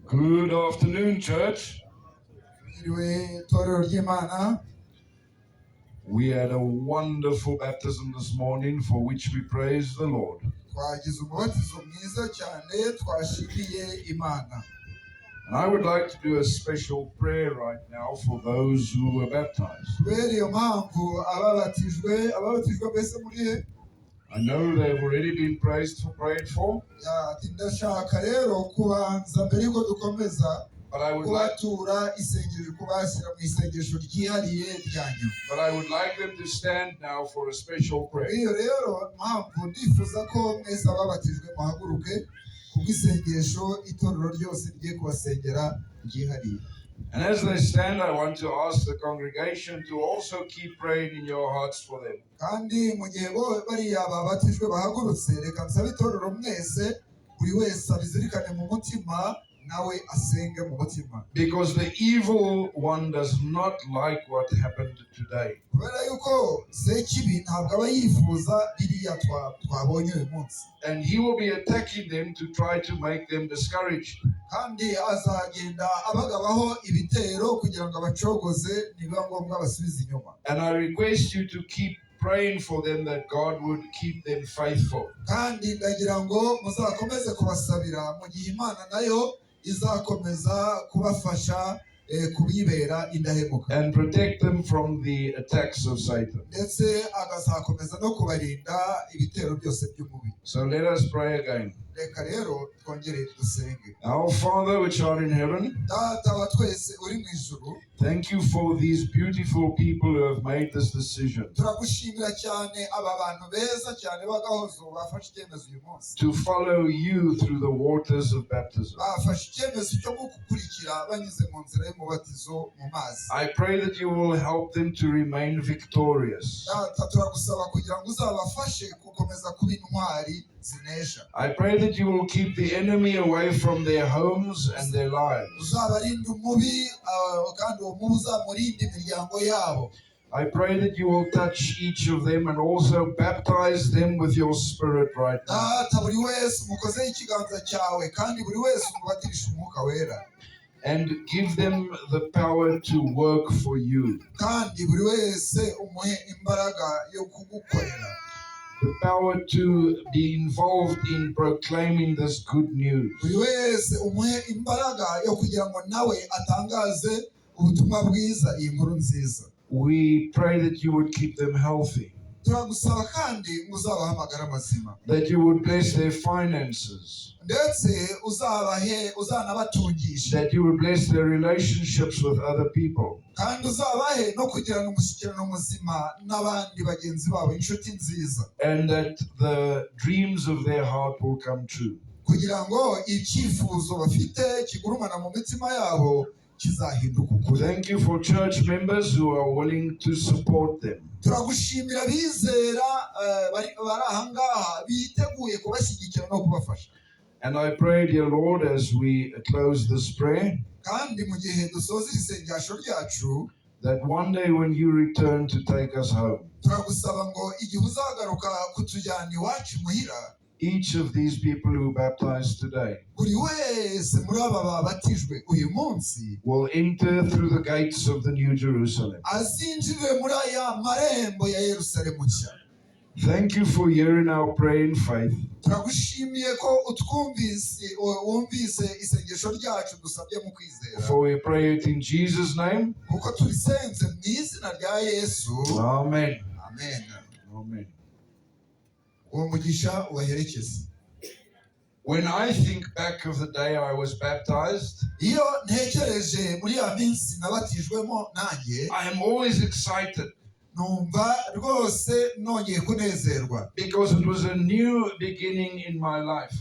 Good afternoon, church. We had a wonderful baptism this morning for which we praise the Lord. And I would like to do a special prayer right now for those who were baptized. I know they've already been prayed for. But I would like them to stand now for a special prayer. And as they stand, I want to ask the congregation to also keep praying in your hearts for them. Because the evil one does not like what happened today. And he will be attacking them to try to make them discouraged. And I request you to keep praying for them that God would keep them faithful. And protect them from the attacks of Satan. So let us pray again. Our Father which art in heaven, thank you for these beautiful people who have made this decision to follow you through the waters of baptism. I pray that you will help them to remain victorious. I pray that you will keep the enemy away from their homes and their lives. I pray that you will touch each of them and also baptize them with your Spirit right now. And give them the power to work for you. The power to be involved in proclaiming this good news. We pray that you would keep them healthy. That you would bless their finances. That you would bless their relationships with other people. And that the dreams of their heart will come true. Thank you for church members who are willing to support them. And I pray, dear Lord, as we close this prayer, that one day when you return to take us home, each of these people who baptized today will enter through the gates of the New Jerusalem. Thank you for hearing our prayer in faith. For we pray it in Jesus' name. Amen. Amen. Amen. When I think back of the day I was baptized, I am always excited. Because it was a new beginning in my life.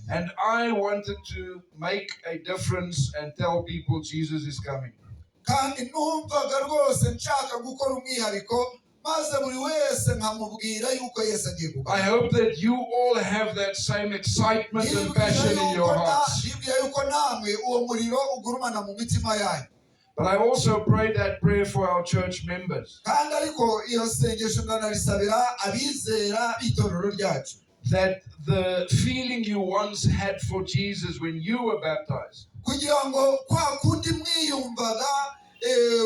And I wanted to make a difference and tell people Jesus is coming. I hope that you all have that same excitement and passion in your hearts. But I also pray that prayer for our church members. that the feeling you once had for Jesus when you were baptized kugira ngo kwa kundi mwiyumvaga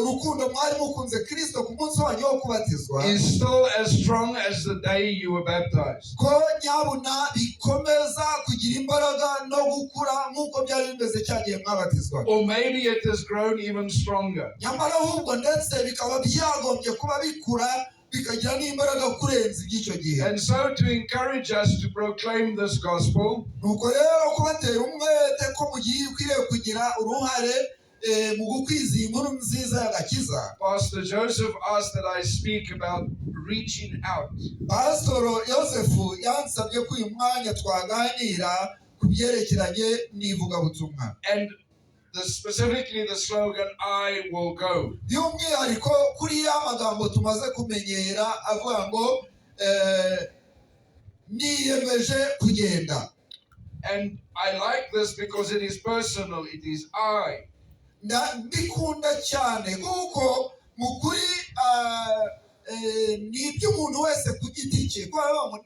urukundo mwari mukunze Kristo ku munsi wanyu wo kubatizwa is still as strong as the day you were baptized. ko nyabuna bikomeza kugira imbaraga no gukura nk'uko byari bimeze cyagiye mwabatizwa. Or maybe it has grown even stronger. nyamara ahubwo ndetse bikaba byagombye kuba bikura bikagira n'imbaraga kurenza iby'icyo gihe. And so to encourage us to proclaim this gospel, nuko rero kubatera umwete ko mugiye kugira uruhare mu gukwiza inkuru nziza y'agakiza. Pastor Joseph asked that I speak about reaching out. Pastor Joseph yansabye ko uyu mwanya twaganira ku byerekeranye n'ivugabutumwa. And specifically the slogan, I will go. by'umwihariko kuri ya magambo tumaze kumenyera avuga ngo niyemeje kugenda. And I like this because it is personal. It is I. Mbikunda cyane kuko mu kuri ni iby'umuntu wese ku giti cye kuko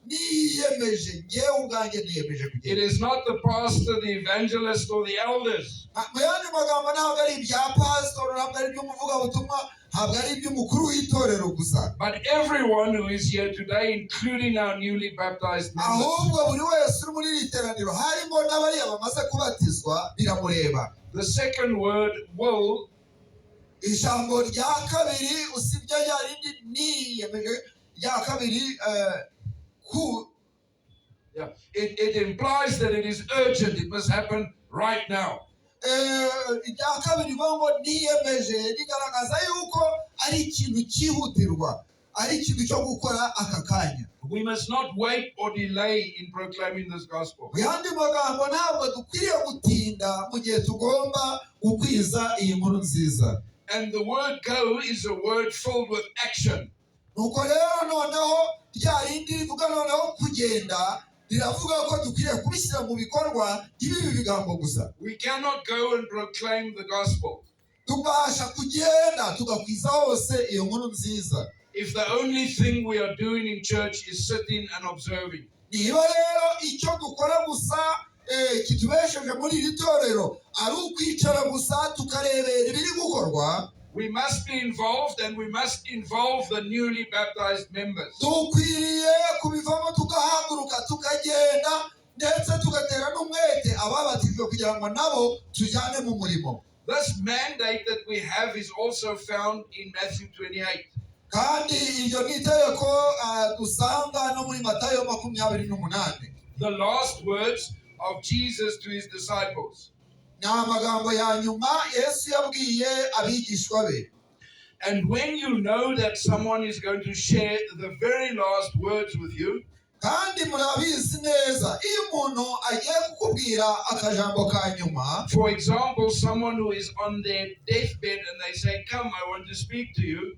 niyemeje ngewe ubwanjye niyemeje It kugenda. is not the pastor, the evangelist, or the elders. mu yandi magambo ntabwo ari ibya pastor, ntabwo ari iby'umuvugabutumwa, ntabwo ari iby'umukuru w'itorero gusa, But everyone who is here today, including our newly baptized members. ahubwo buri wese uri muri iri teraniro harimo n'abariya bamaze kubatizwa biramureba. The second word, will, ijambo rya kabiri usibye rya rindi niyemeje rya kabiri ku it implies that it is urgent. It must happen right now. irya kabiri ngo niyemeje rigaragaza yuko ari ikintu cyihutirwa, ari ikintu cyo gukora aka kanya. We must not wait or delay in proclaiming this gospel. mu yandi magambo ntabwo dukwiriye gutinda mu gihe tugomba gukwiza iyi nkuru nziza. And the word go is a word filled with action. nuko rero noneho rya rindi rivuga noneho kugenda riravuga ko dukwiriye kubishyira mu bikorwa ibi bigambo gusa. We cannot go and proclaim the gospel tubasha kugenda tugakwiza hose iyo nkuru nziza if the only thing we are doing in church is sitting and observing. niba rero icyo dukora gusa kitubesheje muri iri torero ari ukwicara gusa tukarebera ibiri gukorwa. We must be involved, and we must involve the newly baptized members. dukwiriye kubivamo tugahaguruka tukagenda ndetse tugatera n'umwete ababatijwe kugira ngo nabo tujyane mu murimo. This mandate that we have is also found in Matthew 28. kandi iryo ni itegeko dusanga no muri Matayo 28. The last words of Jesus to his disciples. ni amagambo ya nyuma Yesu yabwiye abigishwa be. And when you know that someone is going to share the very last words with you, kandi murabizi neza iyo umuntu agiye kukubwira akajambo ka nyuma, for example, someone who is on their deathbed and they say, come, I want to speak to you.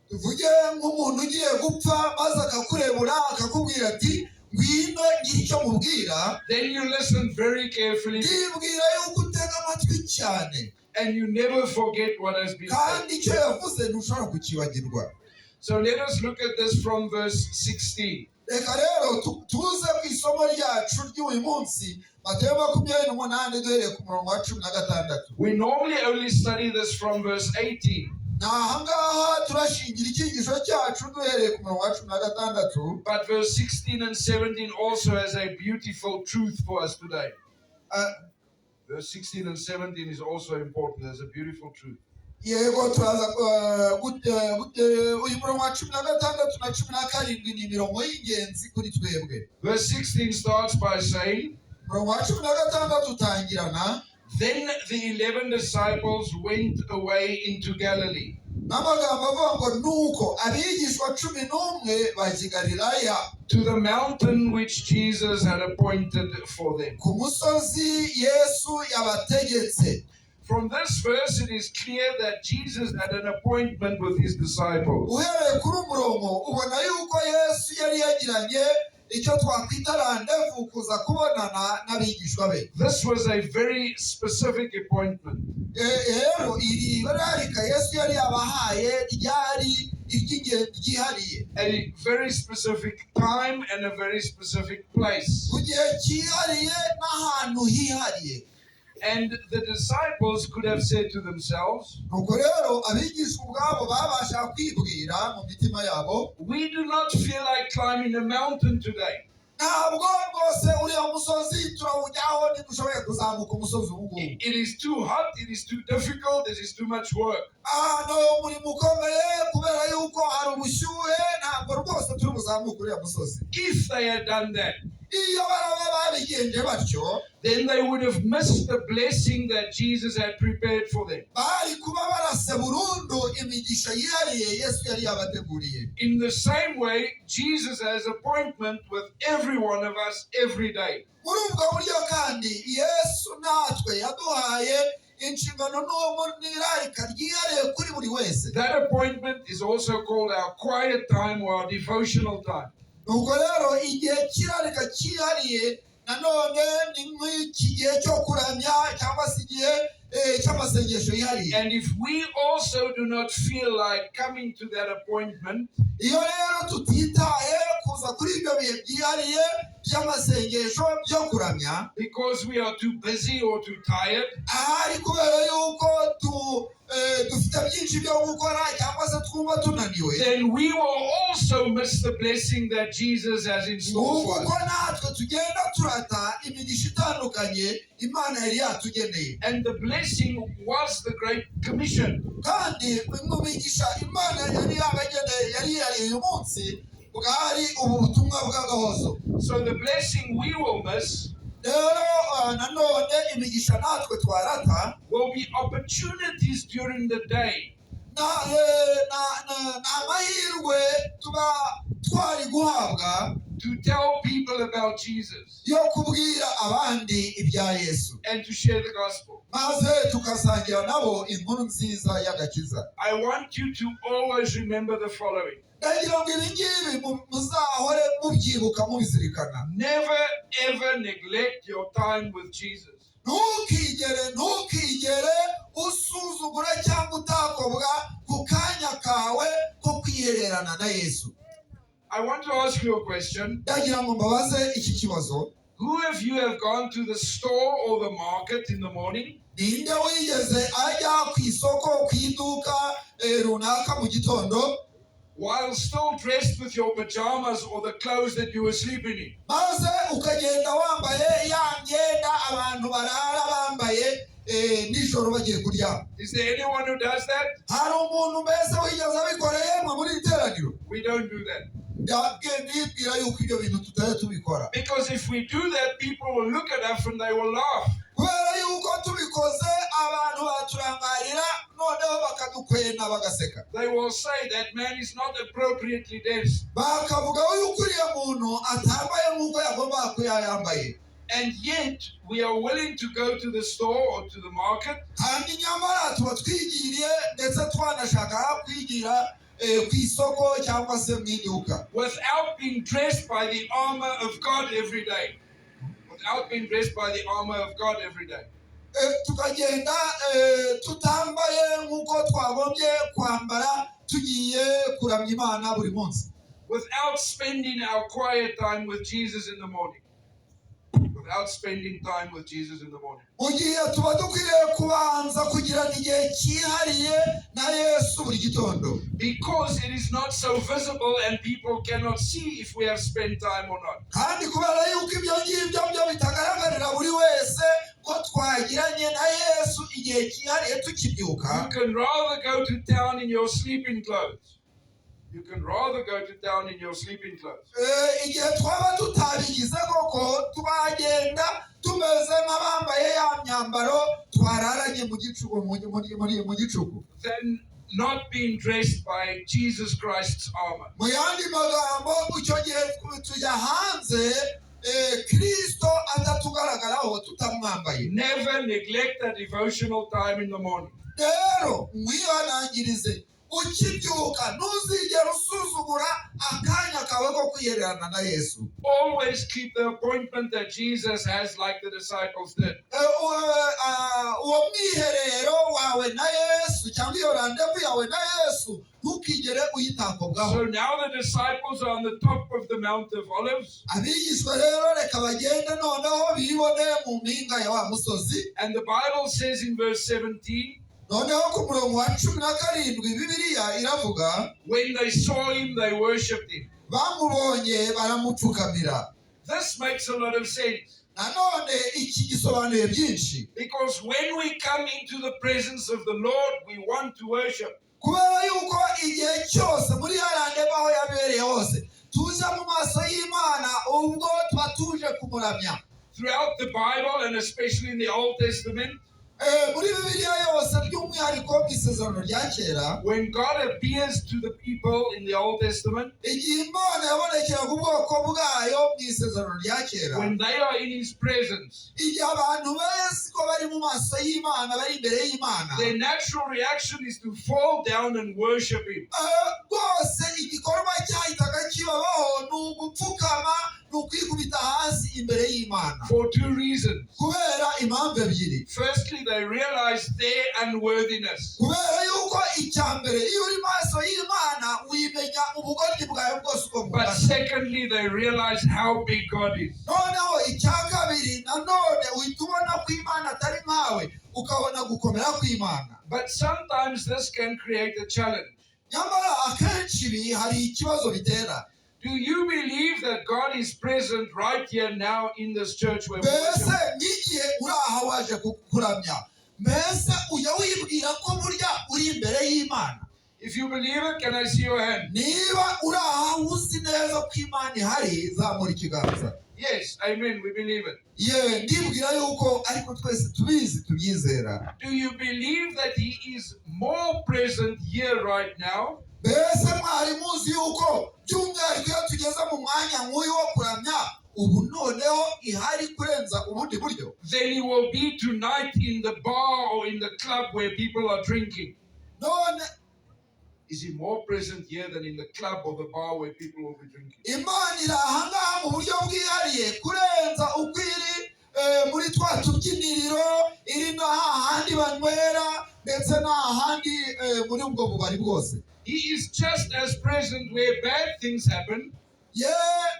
tuvuge nk'umuntu ugiye gupfa maze akakurebura akakubwira ati ngwino ngira icyo mubwira, Then you listen very carefully ndibwira yuko utega amatwi cyane and you never forget what has been said. kandi icyo yavuze ntushobora kukibagirwa. So let us look at this from verse 16. reka rero tuze ku isomo ryacu ry'uyu munsi Matayo 28 duhereye ku murongo wa 16. We normally only study this from verse 18. nahangaha turashingira icyigisho cyacu duhereye ku murongo wa 16. But verse 16 and 17 also has a beautiful truth for us today. Verse 16 and 17 is also important. There's a beautiful truth. yego turaza uyu murongo wa 16 na 17 ni imirongo y'ingenzi kuri twebwe. Verse 16 starts by saying, umurongo wa 16 utangirana, then the 11 disciples went away into Galilee, n'amagambo avuga ngo nuko abigishwa 11 bajya i Galilaya to the mountain which Jesus had appointed for them. ku musozi Yesu yabategetse. From this verse, it is clear that Jesus had an appointment with his disciples. uhereye kuri umurongo ubona yuko Yesu yari yagiranye icyo twakwita randevu kuza kubonana n'abigishwa be. This was a very specific appointment. rero iri bararika Yesu yari yabahaye ryari iby'ingenzi byihariye a very specific time and a very specific place. ku gihe cyihariye n'ahantu hihariye. And the disciples could have said to themselves, nuko rero abigishwa ubwabo babasha kwibwira mu mitima yabo, we do not feel like climbing a mountain today. ntabwo rwose uriya musozi turawujyaho ntidushoboye kuzamuka umusozi ubu ngubu. It is too hot, it is too difficult, this is too much work. ahantu umurimo ukomeye kubera yuko hari ubushyuhe, ntabwo rwose turi buzamuke uriya musozi. If they had done that, iyo baraba babigenje batyo, then they would have missed the blessing that Jesus had prepared for them. bari kuba barase burundu imigisha yihariye Yesu yari yabateguriye. In the same way, Jesus has appointment with every one of us every day. muri ubwo buryo kandi Yesu natwe yaduhaye inshingano n'irarika ryihariye kuri buri wese. That appointment is also called our quiet time or our devotional time. nuko rero igihe kirarika cyihariye nanone ni nk'iki gihe cyo kuramya cyangwa se igihe cy'amasengesho yihariye. And if we also do not feel like coming to that appointment, iyo rero tutitaye kuza kuri ibyo bihe byihariye by'amasengesho byo kuramya, because we are too busy or too tired, ahari kubera yuko dufite byinshi byo gukora cyangwa se twumva tunaniwe, then we will also miss the blessing that Jesus has in store for kuko us. natwe tugenda turata imigisha itandukanye Imana yari yatugeneye. And the blessing was the Great Commission. kandi mu migisha Imana yari yabageneye yari yari uyu munsi bwari ubu butumwa bw'agahozo. So the blessing we will miss rero nanone imigisha natwe twarata will be opportunities during the day amahirwe tuba twari guhabwa to tell people about Jesus yo kubwira abandi ibya Yesu, and to share the gospel. maze tukasangira nabo inkuru nziza y'agakiza. I want you to always remember the following. ndagira ngo ibi ngibi muzahore mubyibuka mubizirikana. Never ever neglect your time with Jesus. ntukigere usuzugura cyangwa utakobwa ku kanya kawe ko kwihererana na Yesu. I want to ask you a question. ndagira ngo mbabaze iki kibazo. Who of you have gone to the store or the market in the morning ninde wigeze ajya ku isoko ku iduka runaka mu gitondo while still dressed with your pajamas or the clothes that you were sleeping in? maze ukagenda wambaye ya myenda abantu barara bambaye nijoro bagiye kuryama? Is there anyone who does that? hari umuntu mbese wigeze abikoreye mwe muri iteraniro? We don't do that. ndibwira yuko ibyo bintu tutajya tubikora, Because if we do that, people will look at us and they will laugh. kubera yuko tubikoze abantu baturangarira noneho bakadukwena bagaseka, They will say that man is not appropriately dressed. bakavuga yuko uriya muntu atambaye nk'uko yagomba kuba yambaye. And yet, we are willing to go to the store or to the market kandi nyamara tuba twigiriye ndetse twanashaka kwigira ku isoko cyangwa se mu iduka without being dressed by the armor of God every day. Without being dressed by the armor of God every day. tukagenda tutambaye nk'uko twagombye kwambara tugiye kuramya Imana buri munsi, Without spending our quiet time with Jesus in the morning. Without spending time with Jesus in the morning. mu gihe tuba dukwiriye kubanza kugirana igihe cyihariye na Yesu buri gitondo, Because it is not so visible and people cannot see if we have spent time or not. kandi kubera yuko ibyo ngibyo byo bitagaragarira buri wese ko twagiranye na Yesu igihe cyihariye tukibyuka. You can rather go to town in your sleeping clothes. You can rather go to town in your sleeping clothes. igihe twaba tutabigize koko tubagenda tumeze nk'abambaye ya myambaro twararanye mu gicuku mu gicuku, Than not being dressed by Jesus Christ's armor. mu yandi magambo icyo gihe tujya hanze Kristo atatugaragaraho tutamwambaye. Never neglect a devotional time in the morning. rero mwihanangirize ukibyuka ntuzigere usuzugura akanya kawe ko kwihererana na Yesu. Always keep the appointment that Jesus has, like the disciples did. uwo mwiherero wawe na Yesu cyangwa iyo randevu yawe na Yesu ntukigere uyitakobwaho. So now the disciples are on the top of the Mount of Olives. Abigishwa rero reka bagende noneho bibone mu mpinga ya wa musozi. And the Bible says in verse 17, noneho ku murongo wa 17 Bibiliya iravuga, when they saw him, they worshipped him. bamubonye baramupfukamira. This makes a lot of sense. nanone iki gisobanuye byinshi. Because when we come into the presence of the Lord, we want to worship. kubera yuko igihe cyose muri yarande baho yabereye hose tuza mu maso y'Imana ubwo tuba tuje kumuramya. Throughout the Bible, and especially in the Old Testament, muri Bibiliya yose by'umwihariko mu isezerano rya kera, when God appears to the people in the Old Testament, igihe Imana yabonekeraga ubwoko bwayo mu isezerano rya kera, when they are in His presence, igihe abantu bese ko bari mu maso y'Imana bari imbere y'Imana, their natural reaction is to fall down and worship Him. rwose igikorwa cyahitaga kibabaho ni ugupfukama, ni ukwikubita hasi imbere y'Imana. For two reasons. kubera impamvu ebyiri. Firstly, they realize their unworthiness. kubera yuko icya mbere iyo uri maso y'Imana wimenya ubugoryi bwawe bwose uko But bungana. secondly, they realize how big God is. noneho icya kabiri nanone uhita ubona ko Imana atari nkawe, ukabona gukomera kw'Imana. But sometimes this can create a challenge. nyamara akenshi ibi hari ikibazo bitera. Do you believe that God is present right here now in this church where we mbese worship? n'igihe uri aha waje kuramya, mbese ujya wibwira ko burya uri imbere y'Imana? If you believe it, can I see your hand? niba uri aha uzi neza ko Imana ihari, zamura ikiganza. Yes, amen, we believe it. yewe ndibwira yuko ariko twese tubizi tubyizera. Do you believe that He is more present here right now? mbese mwari muzi yuko by'umwihariko iyo tugeze mu mwanya nk'uyu wo kuramya ubu noneho ihari kurenza ubundi buryo? Then He will be tonight in the bar or in the club where people are drinking. none Is He more present here than in the club or the bar where people will be drinking? Imana iri aha ngaha mu buryo bwihariye kurenza uko iri muri twa tubyiniriro, iri no hahandi banywera ndetse n'ahandi muri ubwo bubari bwose. He is just as present where bad things happen,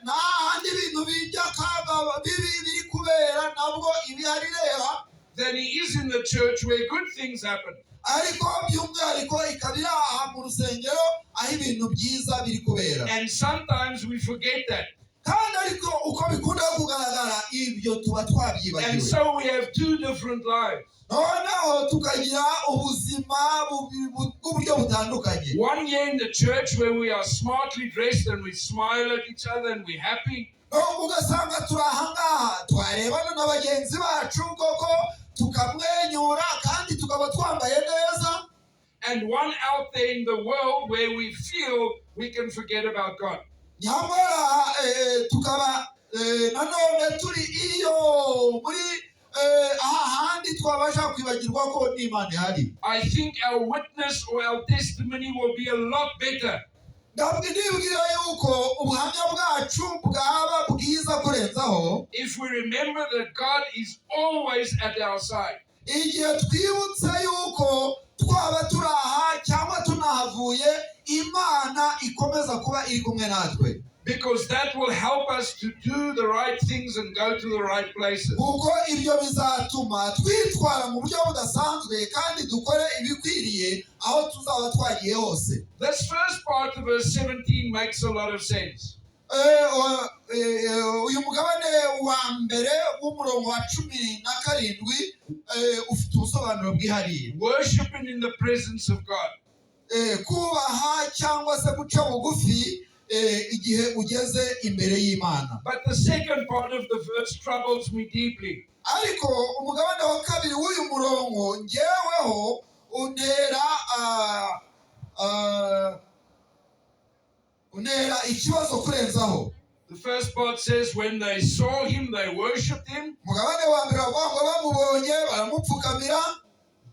n'ahandi ibintu by'akaga bibi biri kubera nabwo ibihari reba, than He is in the church where good things happen. ariko by'umwihariko ikaba iri aha mu rusengero aho ibintu byiza biri kubera. And sometimes we forget that. kandi ariko uko bikunda kugaragara ibyo tuba And twabyibagiwe. so we have two different lives. noneho tukagira ubuzima bw'uburyo butandukanye. One year in the church where we are smartly dressed and we smile at each other and we're happy. ugasanga turi aha ngaha twarebana na bagenzi bacu koko tukamwenyura kandi tukaba twambaye neza. And one out there in the world where we feel we can forget about God. nyamara tukaba nanone turi iyo muri aha handi twabasha kwibagirwa ko n'Imana ihari. I think our witness or our testimony will be a lot better ndibwira yuko ubuhamya bwacu bwaba bwiza kurenzaho if we remember that God is always at our side. igihe twibutse yuko twaba turi aha cyangwa tunahavuye, Imana ikomeza kuba iri kumwe natwe. Because that will help us to do the right things and go to the right places. kuko ibyo bizatuma twitwara mu buryo budasanzwe kandi dukore ibikwiriye aho tuzaba twagiye hose. This first part of verse 17 makes a lot of sense. uyu mugabane wa mbere w'umurongo wa 17 ufite ubusobanuro bwihariye. Worshiping in the presence of God. kubaha cyangwa se guca bugufi igihe ugeze imbere y'Imana. But the second part of the verse troubles me deeply. ariko umugabane wa kabiri w'uyu murongo ngeweho untera ikibazo kurenzaho. The first part says, when they saw Him, they worshipped Him. umugabane wa mbere bavuga ngo bamubonye baramupfukamira,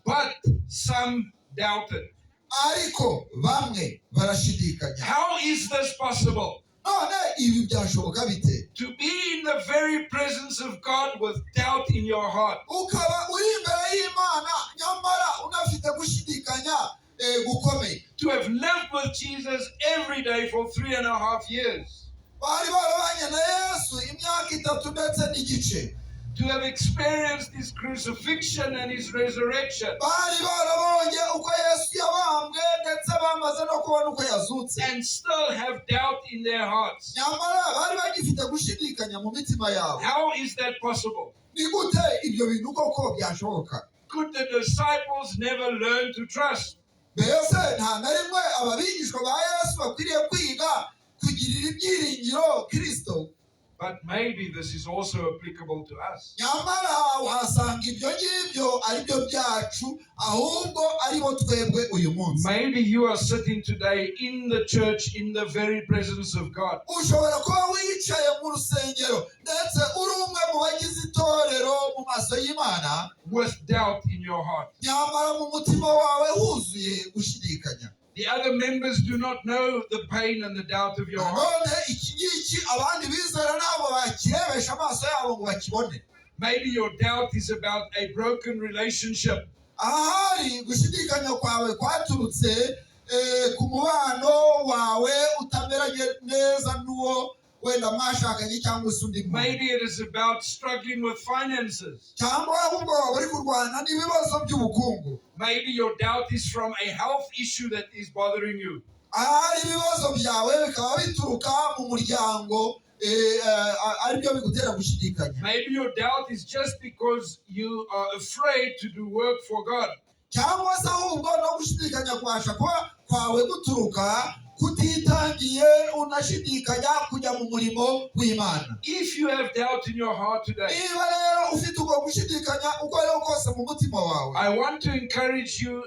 But some doubted. ariko bamwe barashidikanya. How is this possible? none ibi byashoboka bite? To be in the very presence of God with doubt in your heart. ukaba uri imbere y'Imana nyamara unafite gushidikanya gukomeye. To to have lived with Jesus every day for 3.5 years. bari barabanye na Yesu imyaka 3 ndetse n'igice. To have experienced his crucifixion and his resurrection. bari barabonye uko Yesu yabambwe ndetse bamaze no kubona uko yazutse. And still have doubt in their hearts. nyamara bari bagifite gushidikanya mu mitima yabo. How is that possible? ni gute ibyo bintu koko byashoboka? Could the disciples never learn to trust? mbese nta na rimwe ababigishwa ba Yesu bakwiriye kwiga kugirira ibyiringiro Kristo? But maybe this is also applicable to us. nyamara wasanga ibyo ngibyo ari byo byacu ahubwo ari bo twebwe uyu munsi. Maybe you are sitting today in the church in the very presence of God. ushobora kuba wicaye mu rusengero ndetse uri umwe mu bagize itorero mu maso y'Imana, With doubt in your heart. nyamara mu mutima wawe huzuye gushidikanya. The other members do not know the pain and the doubt of your heart. none iki ngiki abandi bizera ntabwo bakirebesha amaso yabo ngo bakibone. Maybe your doubt is about a broken relationship. ahari gushidikanya kwawe kwaturutse ku mubano wawe utameranye neza n'uwo wenda mwashakanye cyangwa se undi muntu. Maybe it is about struggling with finances. cyangwa ahubwo uri kurwana n'ibibazo by'ubukungu. Maybe your doubt is from a health issue that is bothering you. ahari ibibazo byawe bikaba bituruka mu muryango aribyo bigutera gushidikanya. Maybe your doubt is just because you are afraid to do work for God. cyangwa se ahubwo no gushidikanya kwasha kwawe guturuka kutitangiye unashidikanya kujya mu murimo w'Imana. If you have doubt in your heart today, niba rero ufite ubwo gushidikanya uko ariho kose mu mutima wawe, I want to encourage you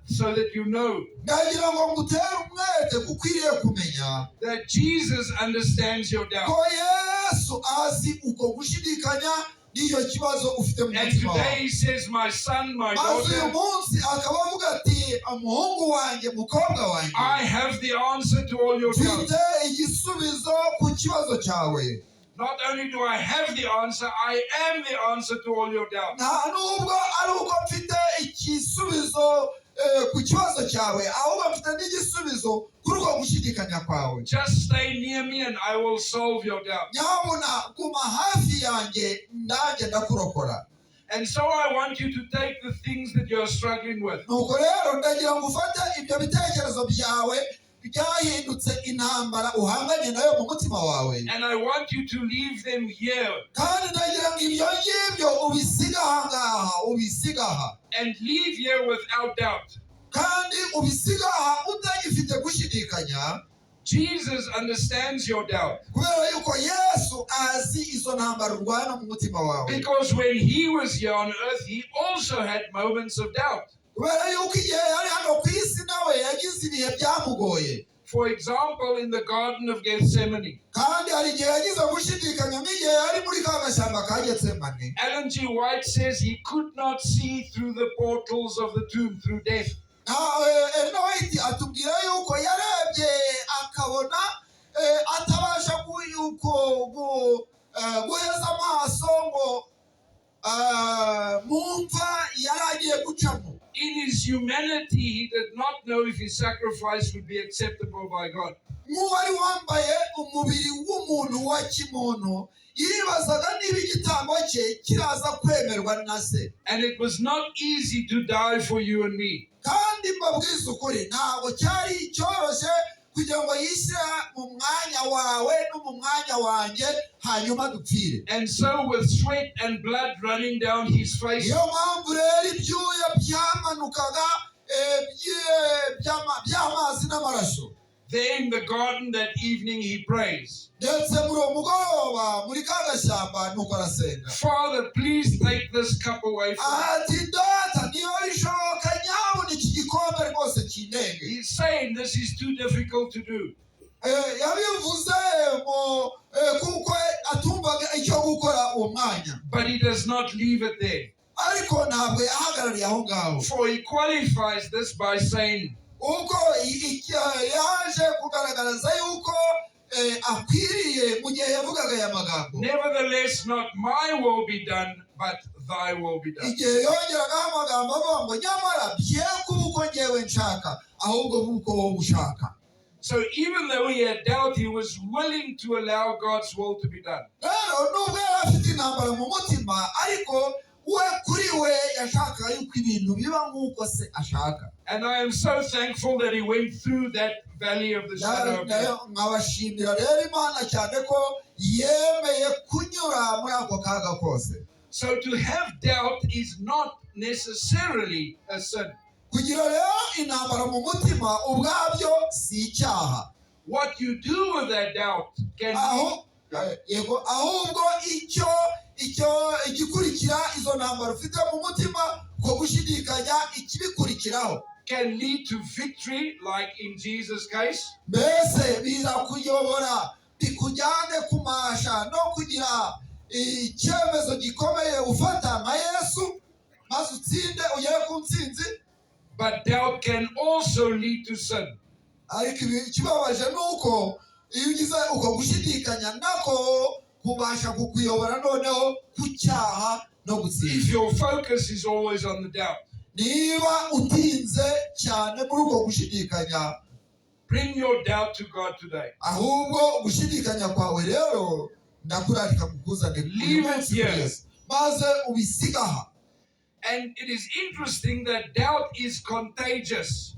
so that you know ndagira ngo ngutere umwete kukwiriye kumenya that Jesus understands your doubt. ko Yesu azi uko gushidikanya n'iyo kibazo ufite mu And mutima today wawe. he says, my son, my maze uyu daughter, munsi akaba avuga ati umuhungu wanjye mukobwa wanjye, I have the answer to all your doubts. mfite igisubizo ku kibazo cyawe. Not only do I have the answer, I am the answer to all your doubts. nta nubwo ari uko mfite igisubizo ku kibazo cyawe, ahubwo mfite n'igisubizo kuri uko gushidikanya kwawe. Just stay near me and I will solve your doubts. nyabuna guma hafi yanjye nanjye ndakurokora. And so I want you to take the things that you're struggling with. nuko rero ndagira ngo ufate ibyo bitekerezo byawe byahindutse intambara uhanganye nayo mu mutima wawe, And I want you to leave them here kandi ndagira ngo ibyo ngibyo ubisiga aha ngaha, ubisiga aha, and leave here without doubt. kandi ubisiga aha utagifite gushidikanya. Jesus understands your doubt. kubera yuko Yesu azi izo ntambara urwana mu mutima wawe. Because when he was here on earth, he also had moments of doubt. kubera yuko igihe yari hano ku isi nawe yagize ibihe byamugoye. For example, in the Garden of Gethsemane, kandi hari igihe yagize gushidikanya nk'igihe yari muri ka gashyamba ka Getsemane. Ellen G. White says he could not see through the portals of the tomb through death. Ellen White atubwira yuko yarebye akabona atabasha guheza amaso ngo mu mva yari agiye gucamo. In his humanity, he did not know if his sacrifice would be acceptable by God. nk'uwari wambaye umubiri w'umuntu wa kimuntu, yibazaga niba igitambo cye kiraza kwemerwa na se. And it was not easy to die for you and me. kandi mbabwiza ukuri ntabwo cyari cyoroshye kugira ngo yishyire mu mwanya wawe no mu mwanya wanjye hanyuma dupfire. And so with sweat and blood running down his face, niyo mpamvu rero ibyuya byamanukaga by'amazi n'amaraso. there in the garden that evening he prays, ndetse muri uwo mugoroba muri ka gashyamba nuko arasenga, Father, please take this cup away from me. ati data niyo bishoboka nyabuna iki gikombe rwose kindenge. He's saying this is too difficult to do. yabivuze kuko atumvaga icyo gukora uwo mwanya, But he does not leave it there. ariko ntabwo yahagarariye aho ngaho. For he qualifies this by saying, ubwo yaje kugaragaza yuko akwiriye mu gihe yavugaga aya magambo. nevertheless, not my will be done, but thy will be done. igihe yongeragaho amagambo avuga ngo nyamara bye kuba nk'uko ngewe nshaka ahubwo nk'uko wowe ushaka. So even though he had doubt, he was willing to allow God's will to be done. rero nubwo yari afite intambara mu mutima ariko we kuri we yashakaga yuko ibintu biba nk'uko se ashaka. And I am so thankful that he went through that valley of the shadow of death. nkabashimira rero Imana cyane ko yemeye kunyura muri ako kaga kose. So to have doubt is not necessarily a sin. Kugira rero intambara mu mutima ubwabyo si icyaha. What you do with that doubt can yego ahubwo icyo igikurikira izo ntambara ufite mu mutima ko gushidikanya ikibikurikiraho can lead to victory, like in Jesus' case. mbese birakuyobora bikujyane kumasha no kugira icyemezo gikomeye ufata nka Yesu maze utsinde ugere ku ntsinzi. But doubt can also lead to sin. ariko ikibabaje ni uko iyo ugize uko gushidikanya nako kubasha kukuyobora noneho ku cyaha no gutsinda. If your focus is always on the doubt, niba utinze cyane muri uko gushidikanya, bring your doubt to God today. ahubwo gushidikanya kwawe rero ndakurarika kukuzane maze ubisigaha. And it is interesting that doubt is contagious.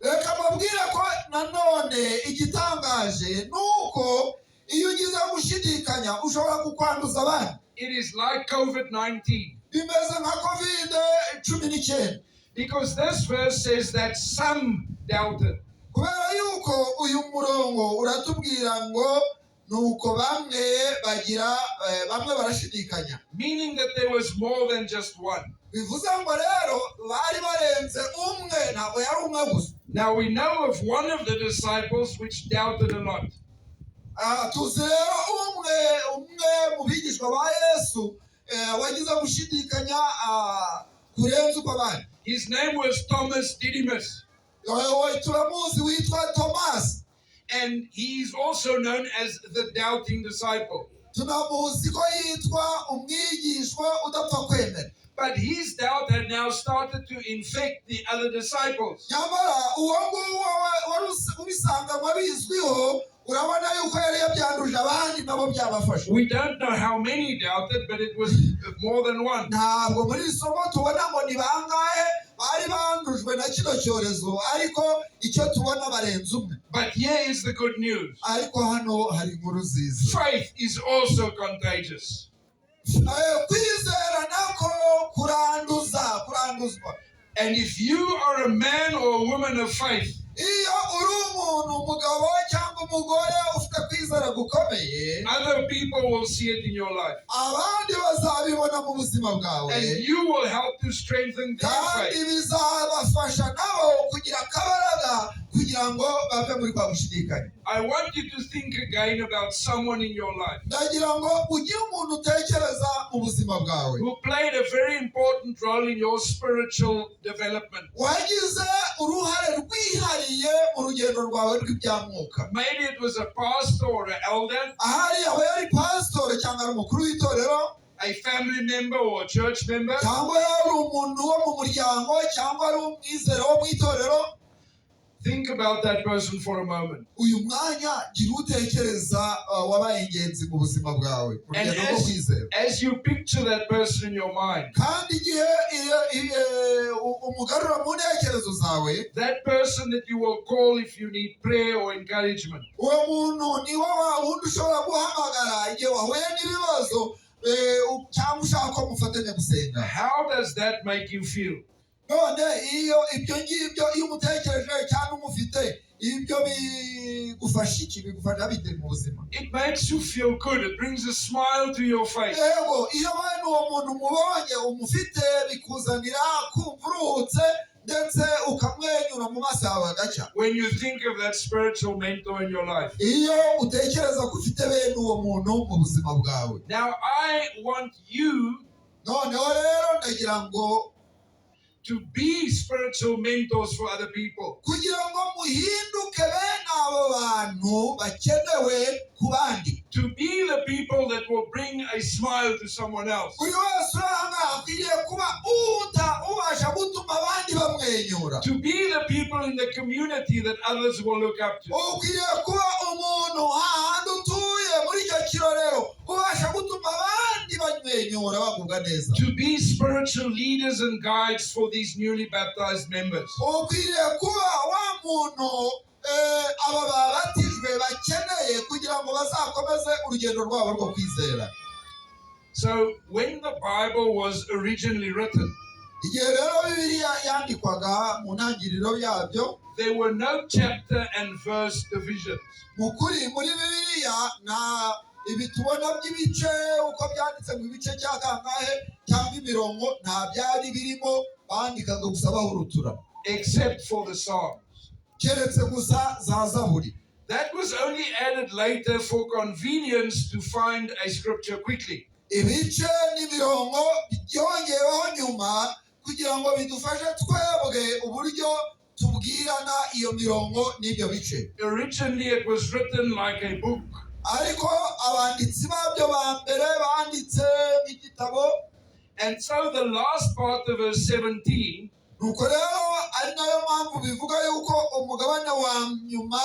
reka mbabwire ko nanone igitangaje nuko iyo ugize gushidikanya ushobora kukwanduza abandi. It is like COVID-19. bimeze nka COVID-19 Because this verse says that some doubted. kubera yuko uyu murongo uratubwira ngo nuko bamwe barashidikanya, Meaning that there was more than just one. bivuze ngo rero bari barenze umwe, ntabwo yari umwe gusa. Now we know of one of the disciples which doubted a lot. tuzi rero umwe mu bigishwa ba Yesu wagize gushidikanya kurenza uko abandi. His name was Thomas Didymus. turamuzi witwa Thomas, And he is also known as the doubting disciple. tunamuzi ko yitwa umwigishwa udapfa kwemera. But his doubt had now started to infect the other disciples. nyamara uwo nguwo wari ubisanga bizwiho, urabona yuko yari yabyanduje abandi nabo byabafasha. We don't know how many doubted, but it was more than one. ntabwo muri iri somo tubona ngo ni bangahe bari bandujwe na kino cyorezo, ariko icyo tubona barenze umwe. But here is the good news. ariko hano hari inkuru nziza. Faith is also contagious. kwizera nako kuranduzwa. And if you are a man or a woman of faith, iyo uri umuntu, umugabo cyangwa umugore ufite kwizera gukomeye, other people will see it in your life. abandi bazabibona mu buzima bwawe, And you will help to strengthen their kandi faith. bizabafasha nabo kugira akabaraga kugira ngo bave muri kwa gushidikanya. I want you to think again about someone in your life ndagira ngo ugire umuntu utekereza mu buzima bwawe who played a very important role in your spiritual development. wagize uruhare rwihariye mu rugendo rwawe rw'ibyamwuka. Maybe it was a pastor or an elder, ahari aba yari pasitoro cyangwa ari umukuru w'itorero, a family member or a church member. cyangwa yari umuntu wo mu muryango, cyangwa ari umwizera wo mu itorero. Think about that person for a moment. uyu mwanya gira utekereza wabaye ingenzi mu buzima bwawe mu And rugendo rwo kwizera. as you picture that person in your mind, kandi igihe umugarura mu ntekerezo zawe, that person that you will call if you need prayer or encouragement, uwo muntu ni wa wundi ushobora guhamagara igihe wahuye n'ibibazo cyangwa ushaka ko mufatanya gusenga. how does that make you feel? none iyo ibyo ngibyo iyo umutekereje cyangwa umufite, ibyo bigufasha iki? bigufasha bite mu buzima? It makes you feel good. It brings a smile to your face. yego iyo bene uwo muntu umubonye umufite, bikuzanira kumva uruhutse ndetse ukamwenyura mu maso yawe agacya. When you think of that spiritual mentor in your life. iyo utekereza ko ufite bene uwo muntu mu buzima bwawe. Now I want you noneho rero ndagira ngo to be spiritual mentors for other people. kugira ngo muhinduke bene abo bantu bakenewe ku bandi. To be the people that will bring a smile to someone else. buri wese uri aha ngaha akwiriye kuba ubasha gutuma abandi bamwenyura. To be people in the community that others will look up to. ukwiriye kuba umuntu hahandi utuye muri icyo kirorero ubasha gutuma abandi bamwenyura bagubwa neza. To be spiritual leaders and guides for these newly baptized members. ukwiriye kuba wa muntu aba babatijwe bakeneye kugira ngo bazakomeze urugendo rwabo rwo kwizera. So when the Bible was originally written, igihe rero Bibiliya yandikwaga mu ntangiriro yabyo, there were no chapter and verse divisions. mu kuri muri Bibiliya nta ibi tubona by'ibice uko byanditse mu bice cya kangahe cyangwa imirongo nta byari birimo, bandikaga gusa bahurutura, Except for the Psalms. keretse gusa za Zaburi. That was only added later for convenience to find a scripture quickly. ibice n'imirongo byongeweho nyuma kugira ngo bidufashe twebwe uburyo tubwirana iyo mirongo n'ibyo bice. Originally it was written like a book. ariko abanditsi babyo ba mbere banditse nk'igitabo. And so the last part of verse 17 nuko rero ari nayo mpamvu bivuga yuko umugabane wa nyuma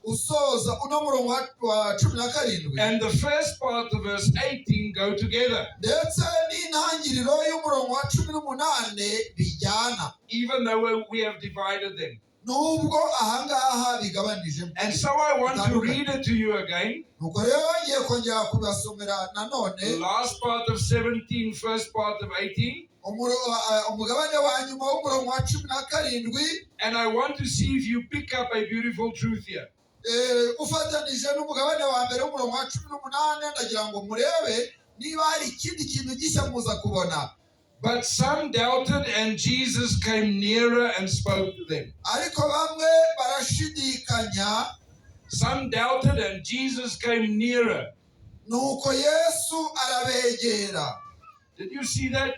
usoza uno murongo wa 17 and the first part of verse 18 go together, ndetse n'intangiriro y'umurongo wa 18 bijyana, even though we have divided them. nubwo ahangaha bigabanije. And so I want to read it to you again. nuko rero ngiye kongera kubasomera The nanone last part of 17, first part of 18. umugabane wa nyuma w'umurongo wa 17, And I want to see if you pick up a beautiful truth here. ufatanije n'umugabane wa mbere w'umurongo wa 18, ndagira ngo murebe niba hari ikindi kintu gishya muza kubona. But some doubted, and Jesus came nearer and spoke to them. ariko bamwe barashidikanya, Some doubted, and Jesus came nearer. nuko Yesu arabegera. Did you see that?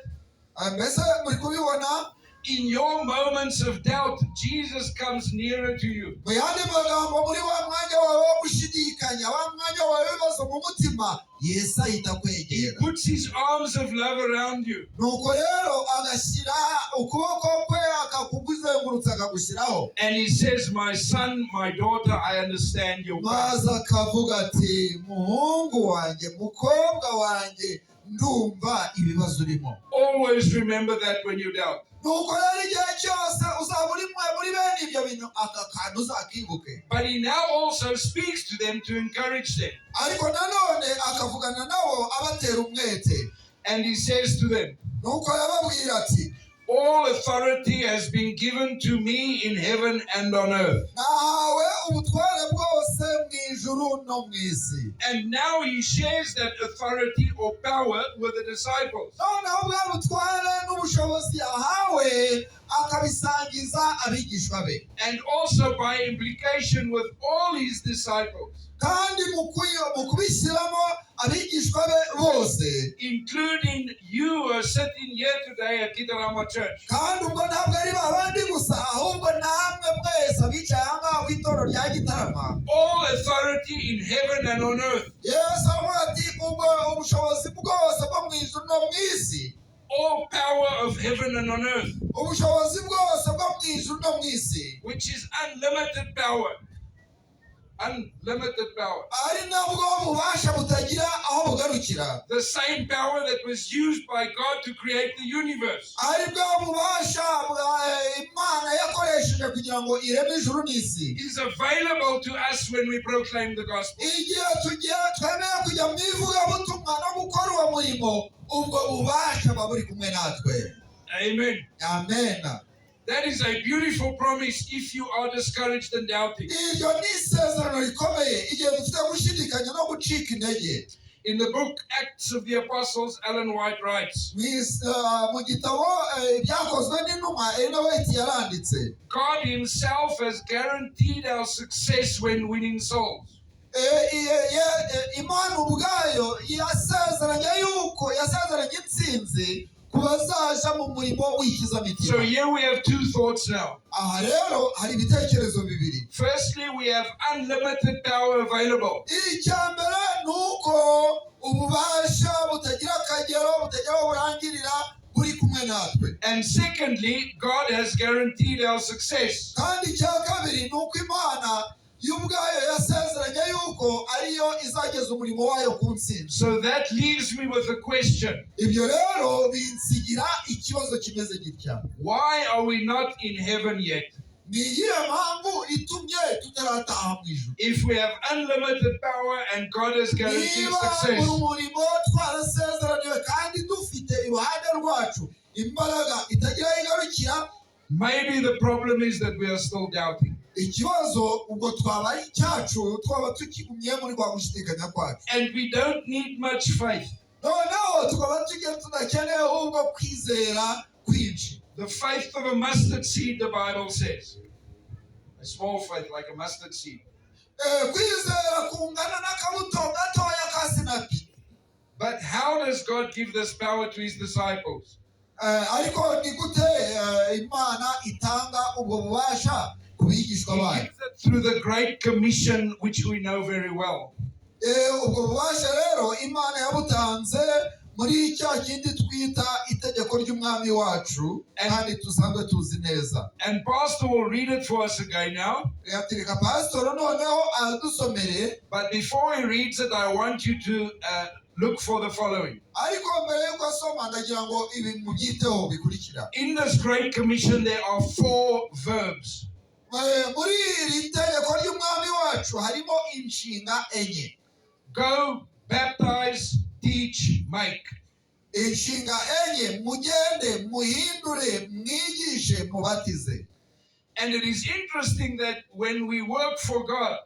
mbese muri kubibona? In your moments of doubt, Jesus comes nearer to you. mu yandi magambo, muri wa mwanya wawe wo gushidikanya, wa mwanya wawe w'ibibazo mu mutima, Yesu ahita He kwegera. puts his arms of love around you. nuko rero agashyira ukuboko kwe akakuguzengurutsa akagushyiraho, And he says, my son, my daughter, I understand your pain. maze akavuga ati muhungu wanjye, mukobwa wanjye, ndumva ibibazo urimo. Always remember that when you doubt. nuko rero igihe cyose uzaba uri muri bene ibyo bintu, aka kantu uzakibuke. But he now also speaks to them to encourage them. ariko nanone akavugana nabo abatera umwete. And he says to them, nuko yababwira ati, all authority has been given to me in heaven and on earth. nahawe ubutware bwose mu ijuru no mu isi. And now he shares that authority or power with the disciples. noneho bwa butware n'ubushobozi yahawe akabisangiza abigishwa be, And also by implication with all his disciples, kandi mu kubishyiramo abigishwa be bose, including you who are sitting here today at Gitarama Church. kandi ubwo ntabwo ari babandi gusa, ahubwo namwe mwese abicaye aha ngaha ku itorero rya Gitarama. All authority in heaven and on earth. Yesu avuga ati ubwo ubushobozi bwose bwo mu ijuru no mu isi, All power of heaven and on earth, ubushobozi bwose bwo mu ijuru no mu isi, which is unlimited power. Unlimited power. ari nabwo bubasha butagira aho bugarukira. The same power that was used by God to create the universe. ari bwo bubasha Imana yakoresheje kugira ngo ireme ijuru n'isi, Is available to us when we proclaim the gospel. igihe twemeye kujya mu ivugabutumwa no gukora uwo murimo, ubwo bubasha buba buri kumwe natwe. Amen. Amen. That is a beautiful promise if you are discouraged and doubting. iryo ni isezerano rikomeye igihe dufite gushidikanya no gucika intege. In the book Acts of the Apostles, Ellen White writes, mu gitabo ibyakozwe n'intumwa Ellen White yaranditse, God himself has guaranteed our success when winning souls. Imana ubwayo yasezeranye intsinzi ku bazaja mu murimo So w'ikizamitima. here we have two thoughts now. aha rero hari ibitekerezo bibiri. Firstly, we have unlimited power available. icya mbere ni uko ububasha butagira akagero, butagira aho burangirira, buri kumwe kumwe natwe. And secondly, God has guaranteed our success. Kandi icya kabiri ni uko Imana y'ubwayo yasezeranye yuko ariyo izageza umurimo wayo ku ntsinzi. So that leaves me with a question. Ibyo rero binsigira ikibazo kimeze gitya. Why are we not in heaven yet? Ni iyihe mpamvu itumye tutarataha mu ijuru? If we have unlimited power and God has guaranteed Niba success, buri murimo twarasezeraniwe kandi dufite iruhande rwacu imbaraga itagira igarukira, maybe the problem is that we are still doubting. ikibazo ubwo twabaye icyacu twaba tukigumye muri kwa gushidikanya kwacu. And we don't need much faith. Noneho tukaba tudakeneye ahubwo kwizera kwinshi. The faith of a mustard seed, the Bible says. A small faith like a mustard seed. Kwizera kungana n'akabuto gatoya ka sinapi. But how does God give this power to his disciples? Ariko ni gute Imana itanga ubwo bubasha ku bigishwa He bayo? gives it through the Great Commission, which we know very well. Ubwo bubasha rero Imana yabutanze muri cya kindi twita itegeko ry'umwami wacu kandi tusanzwe tuzi neza. And Pastor will read it for us again now. Yatirika pastor noneho adusomere. But before he reads it, I want you to look for the following. Ariko mbere yuko asoma ndagira ngo ibi mubyiteho bikurikira. In this Great Commission, there are 4 verbs. Muri iri tegeko ry'umwami wacu harimo inshinga enye. Go, baptize, teach, make. Inshinga enye: mugende, muhindure, mwigishe, mubatize. And it is interesting that when we work for God,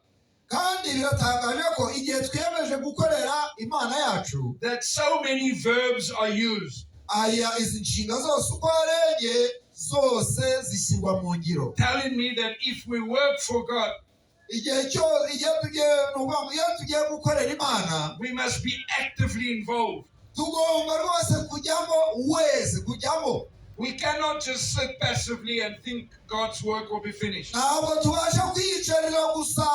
Kandi biratangaje ko igihe twiyemeje gukorera Imana yacu, that so many verbs are used, aya izi nshinga zose uko ari enye zose zishyirwa mu ngiro. telling me that if we work for God, Igihe tugiye gukorera Imana, we must be actively involved. tugomba rwose kujyamo. We cannot just sit passively and think God's work will be finished. Ntabwo tubasha kwiyicarira gusa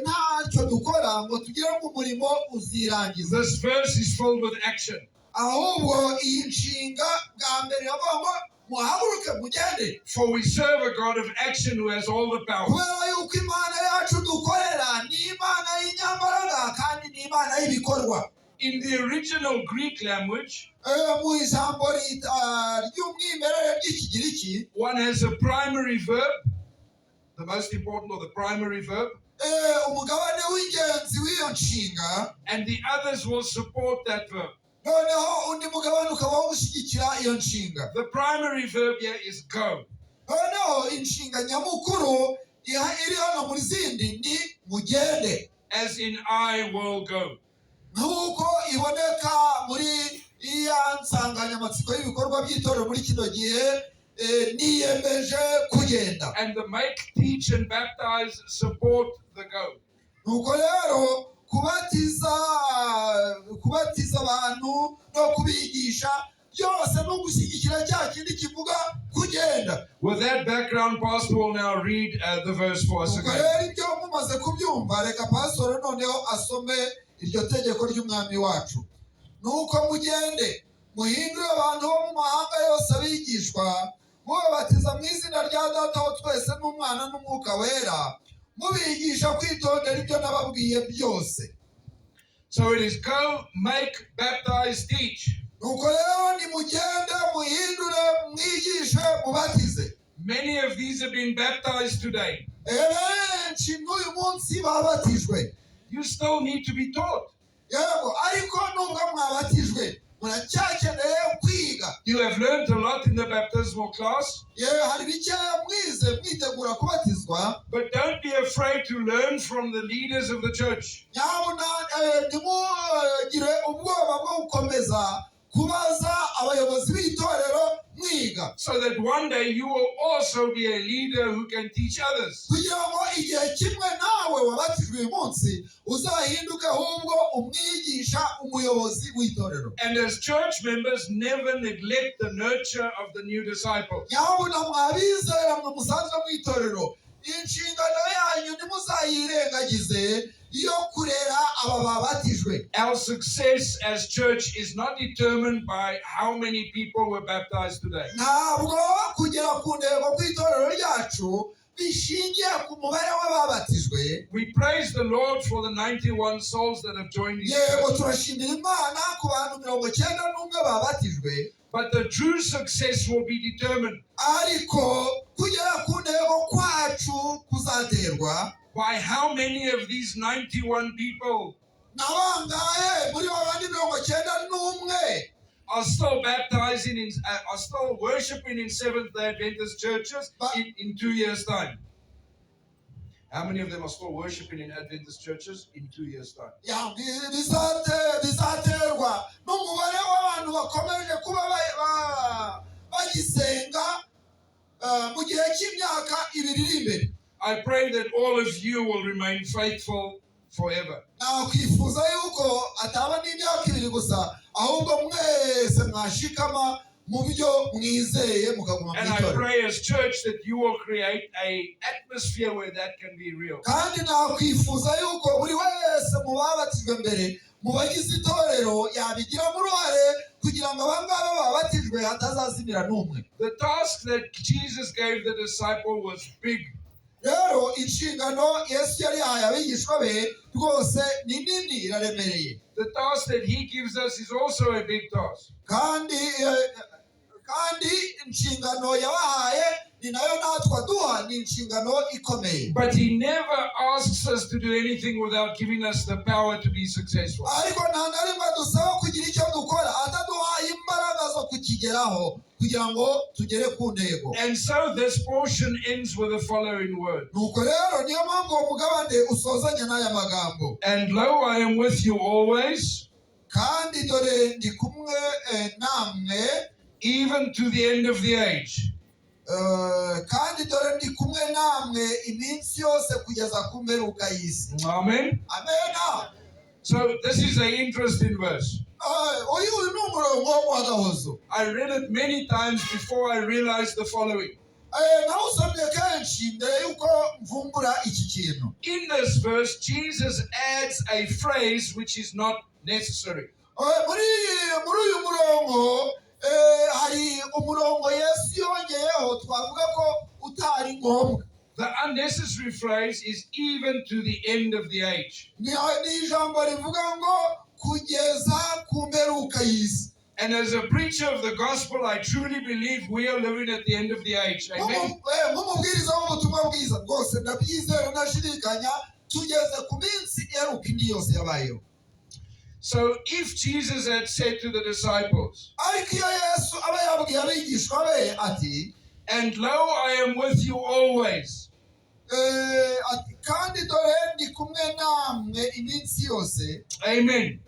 ntacyo dukora ngo tugire ngo umurimo uzirangiza. This verse is filled with action. Ahubwo iyi nshinga bwa mbere iravuga ngo muhaguruke mugende. For we serve a God of action who has all the power. Kubera yuko Imana yacu dukorera ni Imana y'inyambaraga kandi ni Imana y'ibikorwa. In the original Greek language, Mu ijambo ry'umwimerere ry'Ikigiriki, one has a primary verb, the most important or the primary verb, umugabane w'ingenzi w'iyo nshinga, and the others will support that verb. noneho undi mugabane ukaba wo gushyigikira iyo nshinga. The primary verb here is go. Noneho inshinga nyamukuru iri hano muri zindi ni mugende, As in I will go. nk'uko iboneka muri iya nsanganyamatsiko y'ibikorwa by'itorero muri kino gihe, niyemeje kugenda. And the make, teach, and baptize support the go. Nuko rero kubatiza abantu no kubigisha byose no gushyigikira cya kindi kivuga kugenda. With that background, Pastor will now read the verse for us Nuko again. rero ibyo mumaze kubyumva, reka pastor noneho asome iryo tegeko ry'umwami wacu. Nuko mugende, muhindure abantu bo mu mahanga yose abigishwa, mubabatiza mu izina rya Data wa twese n'Umwana n'Umwuka wera, mubigisha kwitondera ibyo nababwiye byose. So it is go, make, baptize, teach. Nuko rero nimugende, muhindure, mwigishe, mubatize. Many of these have been baptized today. Benshi n'uyu munsi babatijwe. You still need to be taught. Yego, ariko nubwo mwabatijwe muracyakeneye kwiga. You have learned a lot in the baptismal class. Hari bikeya mwize mwitegura kubatizwa. But don't be afraid to learn from the leaders of the church. Nyabuna ntimugire ubwoba bwo gukomeza kubaza abayobozi b'itorero mwiga. So that one day you will also be a leader who can teach others. Kugira ngo igihe kimwe nawe wabatijwe uyu munsi uzahinduke ahubwo umwigisha, umuyobozi w'itorero. And as church members, never neglect the nurture of the new disciples. Nyabuna mwabizera mwe musanzwe mw'itorero, inshingano yanyu ntimuzayirengagize yo kurera aba babatijwe. Our success as church is not determined by how many people were baptized today. Ntabwo kugera ku ntego kw'itorero ryacu bishingiye ku mubare w'ababatijwe. We praise the Lord for the 91 souls that have joined His Yego church. turashimira Imana ku bantu 91 babatijwe. But the true success will be determined Ariko kugera ku ntego kwacu kuzaterwa by how many of these 91 people nabangahe muri babandi 91 are still baptizing are still worshiping in Seventh-day Adventist churches in 2 years' time. How many of them are still worshiping in Adventist churches in 2 years' time? ya bizaterwa n'umubare w'abantu bakomeje kuba bagisenga mu gihe cy'imyaka 2 iri imbere. I pray that all of you will remain faithful forever. Nakwifuza yuko ataba n'imyaka 2 gusa ahubwo mwese mwashikama mu byo mwizeye mukaguma mu And I itorero. pray as church that you will create a atmosphere where that can be real. Kandi nakwifuza yuko buri wese mu babatijwe mbere mu bagize itorero yabigiramo uruhare kugira ngo abangaba babatijwe hatazazimira n'umwe. The task that Jesus gave the disciple was big. Rero inshingano Yesu yari yahaye abigishwa be rwose ni nini iraremereye. The task that He gives us is also a big task. Kandi inshingano yabahaye ni nayo natwe aduha ni inshingano ikomeye. But He never asks us to do anything without giving us the power to be successful. Ariko nta na rimwe dusaba kugira icyo dukora ataduhaye imbaraga zo kukigeraho kugira ngo tugere ku ntego. And so this portion ends with the following word. Nuko rero niyo mpamvu uwo mugabane usozanya n'aya magambo. And lo, I am with you always, Kandi dore ndi kumwe namwe even to the end of the age. Kandi dore ndi kumwe namwe iminsi yose kugeza ku mperuka y'isi. Amen. Amen. So this is an interesting verse. Uyu ni umurongo w'agahozo. I read it many times before I realized the following. Nawusomye kenshi mbere yuko mvumbura iki kintu. In this verse, Jesus adds a phrase which is not necessary. Muri uyu murongo hari umurongo Yesu yongeyeho twavuga ko utari ngombwa. The unnecessary phrase is even to the end of the age. Ni ijambo rivuga ngo kugeza ku mperuka y'isi. And as a preacher of the gospel, I truly believe we are living at the end of the age. Amen. Nk'umubwiriza w'ubutumwa bwiza rwose ndabyizera ntashidikanya tugeze ku minsi iheruka indi yose yabayeho. So if Jesus had said to the disciples, Ariko iyo Yesu aba yabwiye abigishwa be ati, and lo, I am with you always, kandi dore ndi kumwe namwe iminsi yose. amen.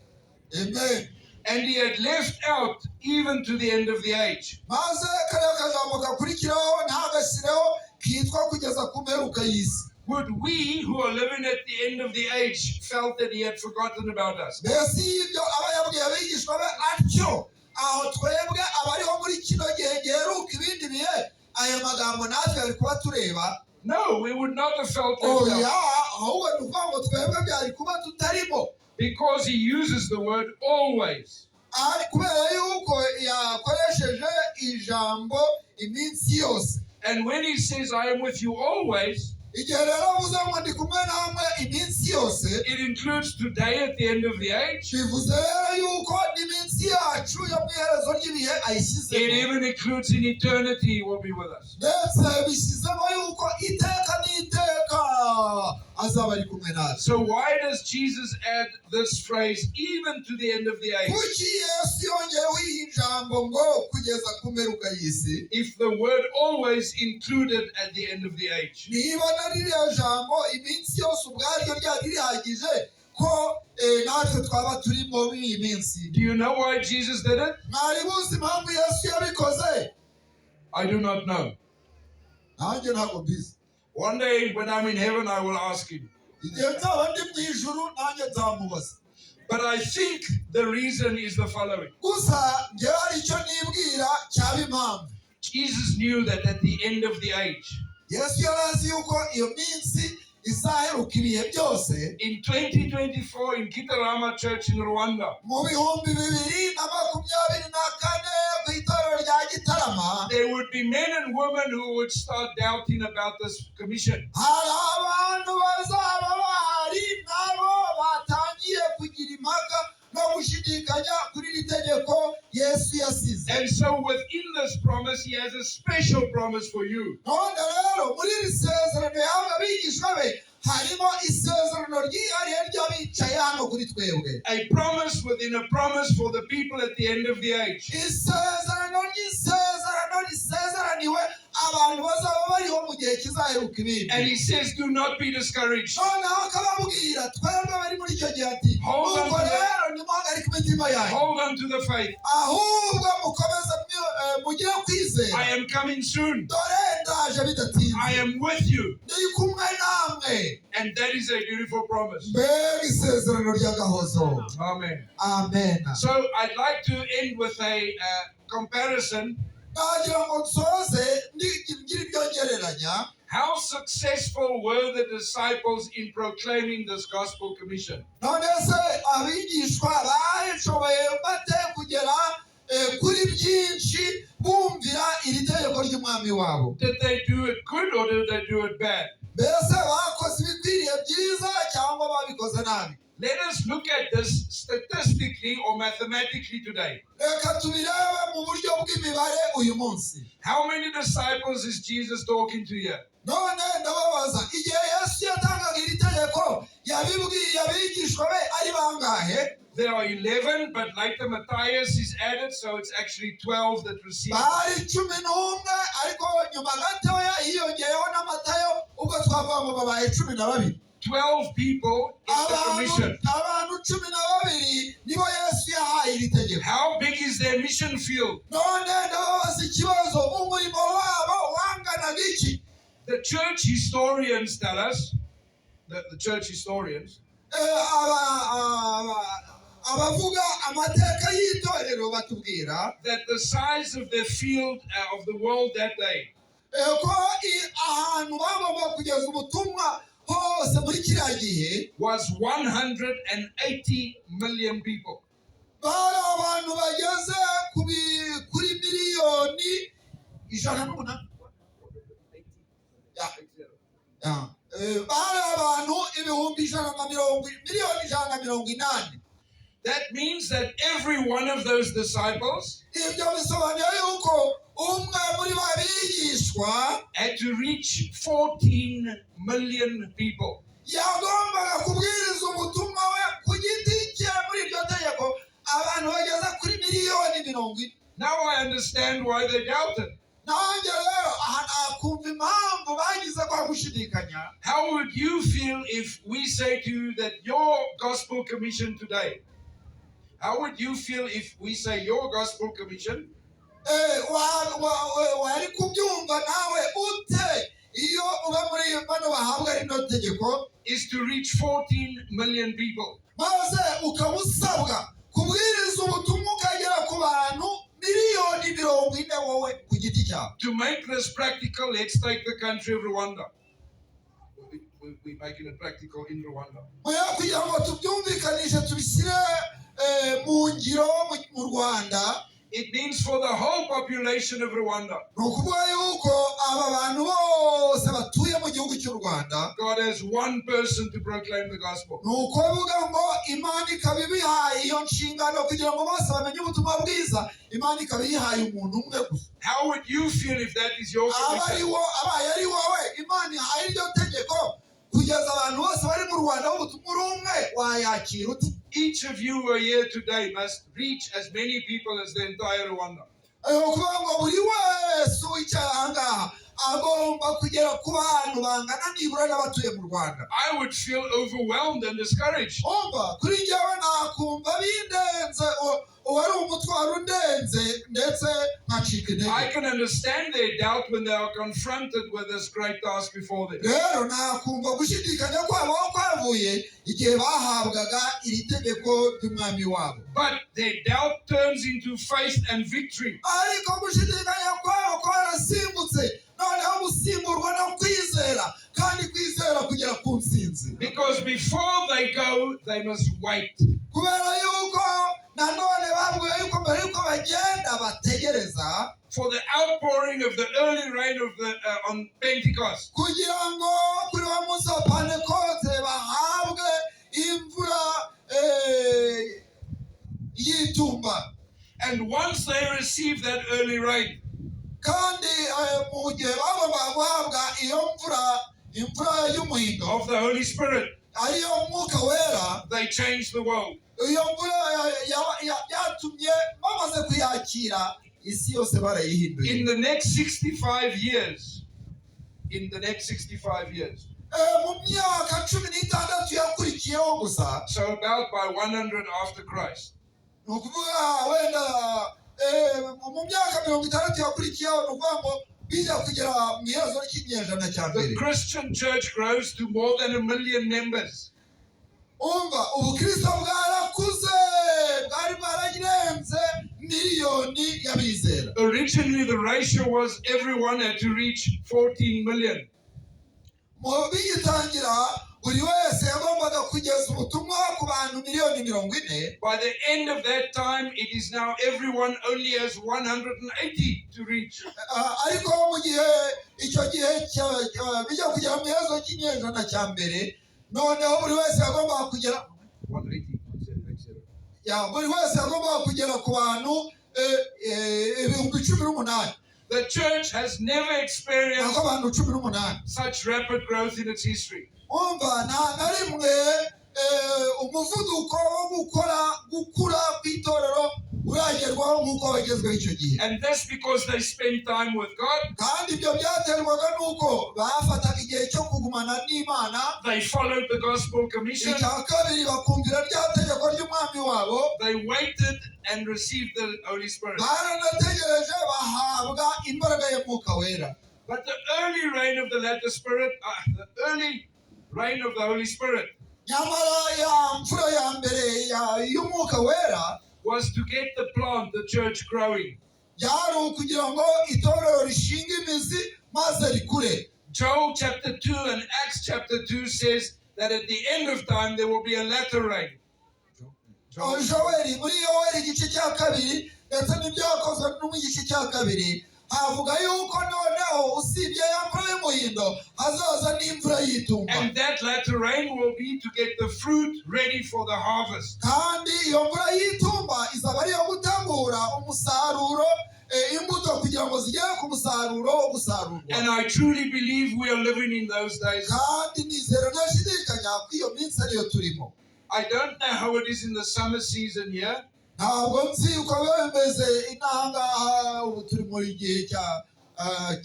Amen. And He had left out even to the end of the age. Maze kariya kajambo gakurikiraho ntagashyireho kitwa kugeza ku mperuka y'isi. Would we who are living at the end of the age felt that He had forgotten about us? Mbese ibyo aba yabwiye abigishwa be atyo aho twebwe abariho muri kino gihe giheruka ibindi bihe aya magambo natwe ari kuba tureba? No, we would not have felt Oya, that. ahubwo ni ukuvuga ngo twebwe byari kuba tutarimo. Because He uses the word always. Kubera yuko yakoresheje ijambo iminsi yose. And when He says, I am with you always, Igihe rero avuze ngo ndi kumwe namwe iminsi yose, it includes today at the end of the age. bivuze rero yuko n'iminsi yacu yo mu iherezo ry'ibihe It ayishyizemo. even includes in eternity He will be with us. Ndetse bishyizemo yuko iteka n'iteka azaba ari kumwe natwe. So why does Jesus add this phrase, even to the end of the age? Kuki Yesu yongeyeho iyi jambo ngo kugeza ku mperuka y'isi? If the word always included at the end of the age. Niba na ririya jambo iminsi yose ubwaryo ryari rihagije ko natwe twaba turimo muri iyi minsi. Do you know why Jesus did it? Mwari muzi impamvu Yesu yabikoze? I do not know. Nanjye ntabwo mbizi. One day when I'm in heaven, I will ask Him. Igihe nzaba ndi mu ijuru nanjye nzamubaza. But I think the reason is the following. Gusa njyewe hari icyo nibwira cyaba impamvu. Jesus knew that at the end of the age, Yesu yarazi yuko iyo minsi izaheruka ibihe byose. In 2024 in Gitarama Church in Rwanda, Mu bihumbi 2024 ku itorero rya Gitarama, there would be men and women who would start doubting about this commission. hari abantu bazaba bahari nabo batangiye kugira impaka no gushidikanya kuri iri tegeko Yesu yasize. And so within this promise, he has a special promise for you. None rero muri iri sezerano yahabwa abigishwa be harimo isezerano ryihariye ry'abicaye hano kuri twebwe. A promise within a promise for the people at the end of the age. Isezerano ry'isezerano risezeraniwe abantu bazaba bariho mu gihe kizaheruka ibindi. And he says, do not be discouraged. Noneho akababwira twebwe bari muri icyo gihe ati nuko rero nimuhagarike imitima yanyu, Hold on to the faith. ahubwo mukomeze mugire kwizera. I am coming soon. Dore ndaje bidatinze, I am with you. ndi kumwe namwe. And that is a beautiful promise. Mbega isezerano ry'agahozo. Amen. Amen. So I'd like to end with a comparison. Nagira ngo nsoze ngira ibyo ngereranya. How successful were the disciples in proclaiming this gospel commission? None se abigishwa bashoboye bate kugera kuri byinshi bumvira iri tegeko ry'umwami wabo? Did they do it good or did they do it bad? Mbese bakoze ibikwiriye byiza cyangwa babikoze nabi? Let us look at this statistically or mathematically today. Reka tubirebe mu buryo bw'imibare uyu munsi. How many disciples is Jesus talking to here? None ndababaza, igihe Yesu yatangaga iri tegeko yabibwiye abigishwa be ari bangahe? There are 11, but later Matthias is added, so it's actually 12 that received. Bari 11 ariko nyuma gatoya hiyongeyeho na Matayo, ubwo twavuga ngo babaye 12. 12 people in the commission. Abantu 12 nibo Yesu yahaye iri tegeko. How big is their mission field? None ndababaza ikibazo, umurimo wabo wanganaga iki? The church historians tell us, the church historians, abavuga amateka y'itorero batubwira that the size of the field of the world that day ko ahantu bagomba kugeza ubutumwa hose muri kiriya gihe was 180 million people. bari abantu bageze kuri miliyoni 108. Bari abantu ibihumbi 180. That means that every one of those disciples Ibyo bisobanuye yuko umwe muri babigishwa had to reach 14 million people. yagombaga kubwiriza ubutumwa we ku giti cye muri iryo tegeko abantu bageze kuri miliyoni 40. Now I understand why they doubted. Nanjye rero aha nakumva impamvu bagize kwa gushidikanya. How would you feel if we say to you that your gospel commission today, how would you feel if we say your gospel commission Wari kubyumva nawe ute iyo uba muri bano bahabwa rino tegeko is to reach 14 million people? maze ukabusabwa kubwiriza ubutumwa ukagera ku bantu miliyoni 40 wowe ku giti cyawe. To make this practical, let's take the country of Rwanda. We're making it practical in Rwanda. Kugira ngo tubyumvikanishe tubishyire mu ngiro mu Rwanda. It means for the whole population of Rwanda, Nukuvuga yuko aba bantu bose batuye mu gihugu cy'u Rwanda, God has one person to proclaim the gospel. nukuvuga ngo Imana ikaba ibihaye iyo nshingano kugira ngo bose bamenye ubutumwa bwiza. Imana ikaba yihaye umuntu umwe gusa. How would you feel if that is your commission? Abaye ari wowe Imana ihaye iryo tegeko kugeza abantu bose bari mu Rwanda ubutumwa umwe, wayakira uti? Each of you who are here today must reach as many people as the entire Rwanda. Kuvuga ngo buri wese wicaye aha ngaha agomba kugera ku bantu bangana nibura n'abatuye mu Rwanda. I would feel overwhelmed and discouraged. Umva kuri njyewe nakumva bindenze, wari umutwaro undenze ndetse nkacika intege. I can understand their doubt when they are confronted with this great task before them. Rero nakumva gushidikanya kwabo kwavuye igihe bahabwaga iri tegeko ry'umwami wabo. But their doubt turns into faith and victory. Ariko gushidikanya kwabo kwarasimbutse noneho gusimburwa no before they go, they must wait. kubera yuko nanone babwiwe yuko mbere yuko bagenda bategereza For the outpouring of the early rain of the on Pentecost. kugira ngo kuri wa munsi wa Pentekote bahabwe imvura y'itumba. And once they receive that early rain, kandi mu gihe bagomba guhabwa iyo imvura y'umuhindo of the Holy Spirit, ariyo mwuka wera, they change the world. iyo mvura yatumye bamaze kuyakira isi yose barayihinduye. In the next 65 years, mu myaka 16 yakurikiyeho gusa, so about by 100 after Christ, ni ukuvuga wenda mu myaka 60 yakurikiyeho, ni ukuvuga ngo bijya kugera mu iherezo ry'ikinyejana cya mbere, the Christian church grows to more than 1 million members. umva ubukristo bwarakuze, bwari bwararenze miliyoni y'abizera. Originally, the ratio was everyone had to reach 14 million. Mu bigitangira buri wese yagombaga kugeza ubutumwa ku bantu miliyoni 40. By the end of that time, it is now everyone only has 180 to reach. Ariko mu gihe icyo gihe bijya kugera mu iherezo ry'ikinyejana cya mbere, noneho buri wese yagombaga kugera 180. buri wese yagombaga kugera ku bantu 18,000. The church has never experienced abantu 18. such rapid growth in its history. umva na rimwe umuvuduko wo gukura kw'itorero uragerwaho nk'uko bagezweho icyo gihe. And that's because they spend time with God. kandi ibyo byaterwaga n'uko bafataga igihe cyo kugumana n'Imana. They followed the gospel commission. icya kabiri bakumvira rya tegeko ry'umwami wabo. They waited and received the Holy Spirit. baranategereje bahabwa imbaraga y'umwuka wera. But the early reign of the latter Spirit, the early reign of the Holy Spirit, nyamara ya mfura ya mbere y'umwuka wera was to get the plant, the church, growing. byari ukugira ngo itorero rishinge imizi maze rikure. Joel chapter 2 and Acts chapter 2 says that at the end of time there will be a latter rain. Joel muri Yoeli igice cya kabiri ndetse n'ibyakozwe no mu gice cya kabiri avuga yuko noneho usibye ya mvura y'umuhindo hazaza n'imvura y'itumba. And that latter rain will be to get the fruit ready for the harvest. kandi iyo mvura y'itumba izaba ari iyo gutegura umusaruro, imbuto kugira ngo zigere ku musaruro wo gusarurwa. And I truly believe we are living in those days. kandi nizera ntashidikanya ko iyo minsi ariyo turimo. I don't know how it is in the summer season here. ntabwo nzi uko biba bimeze inahangaha ubu turi mu gihe cya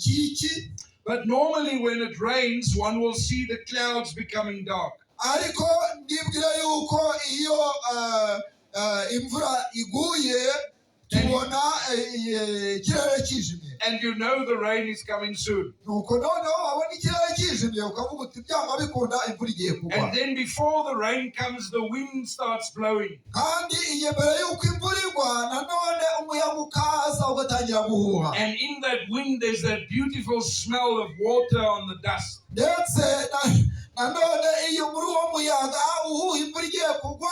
kiki. But normally when it rains, one will see the clouds becoming dark. ariko ndibwira yuko iyo imvura iguye tubona ikirere kijimye. And you know the rain is coming soon. nuko noneho wabona ikirere kijimye ukavuga uti byanga bikunda imvura igiye kugwa. And then before the rain comes, the wind starts blowing. kandi iyo mbere y'uko imvura igwa nanone umuyaga ukaza ugatangira guhuha. And in that wind, there's that beautiful smell of water on the dust. ndetse nanone iyo muri uwo muyaga uhuha imvura igiye kugwa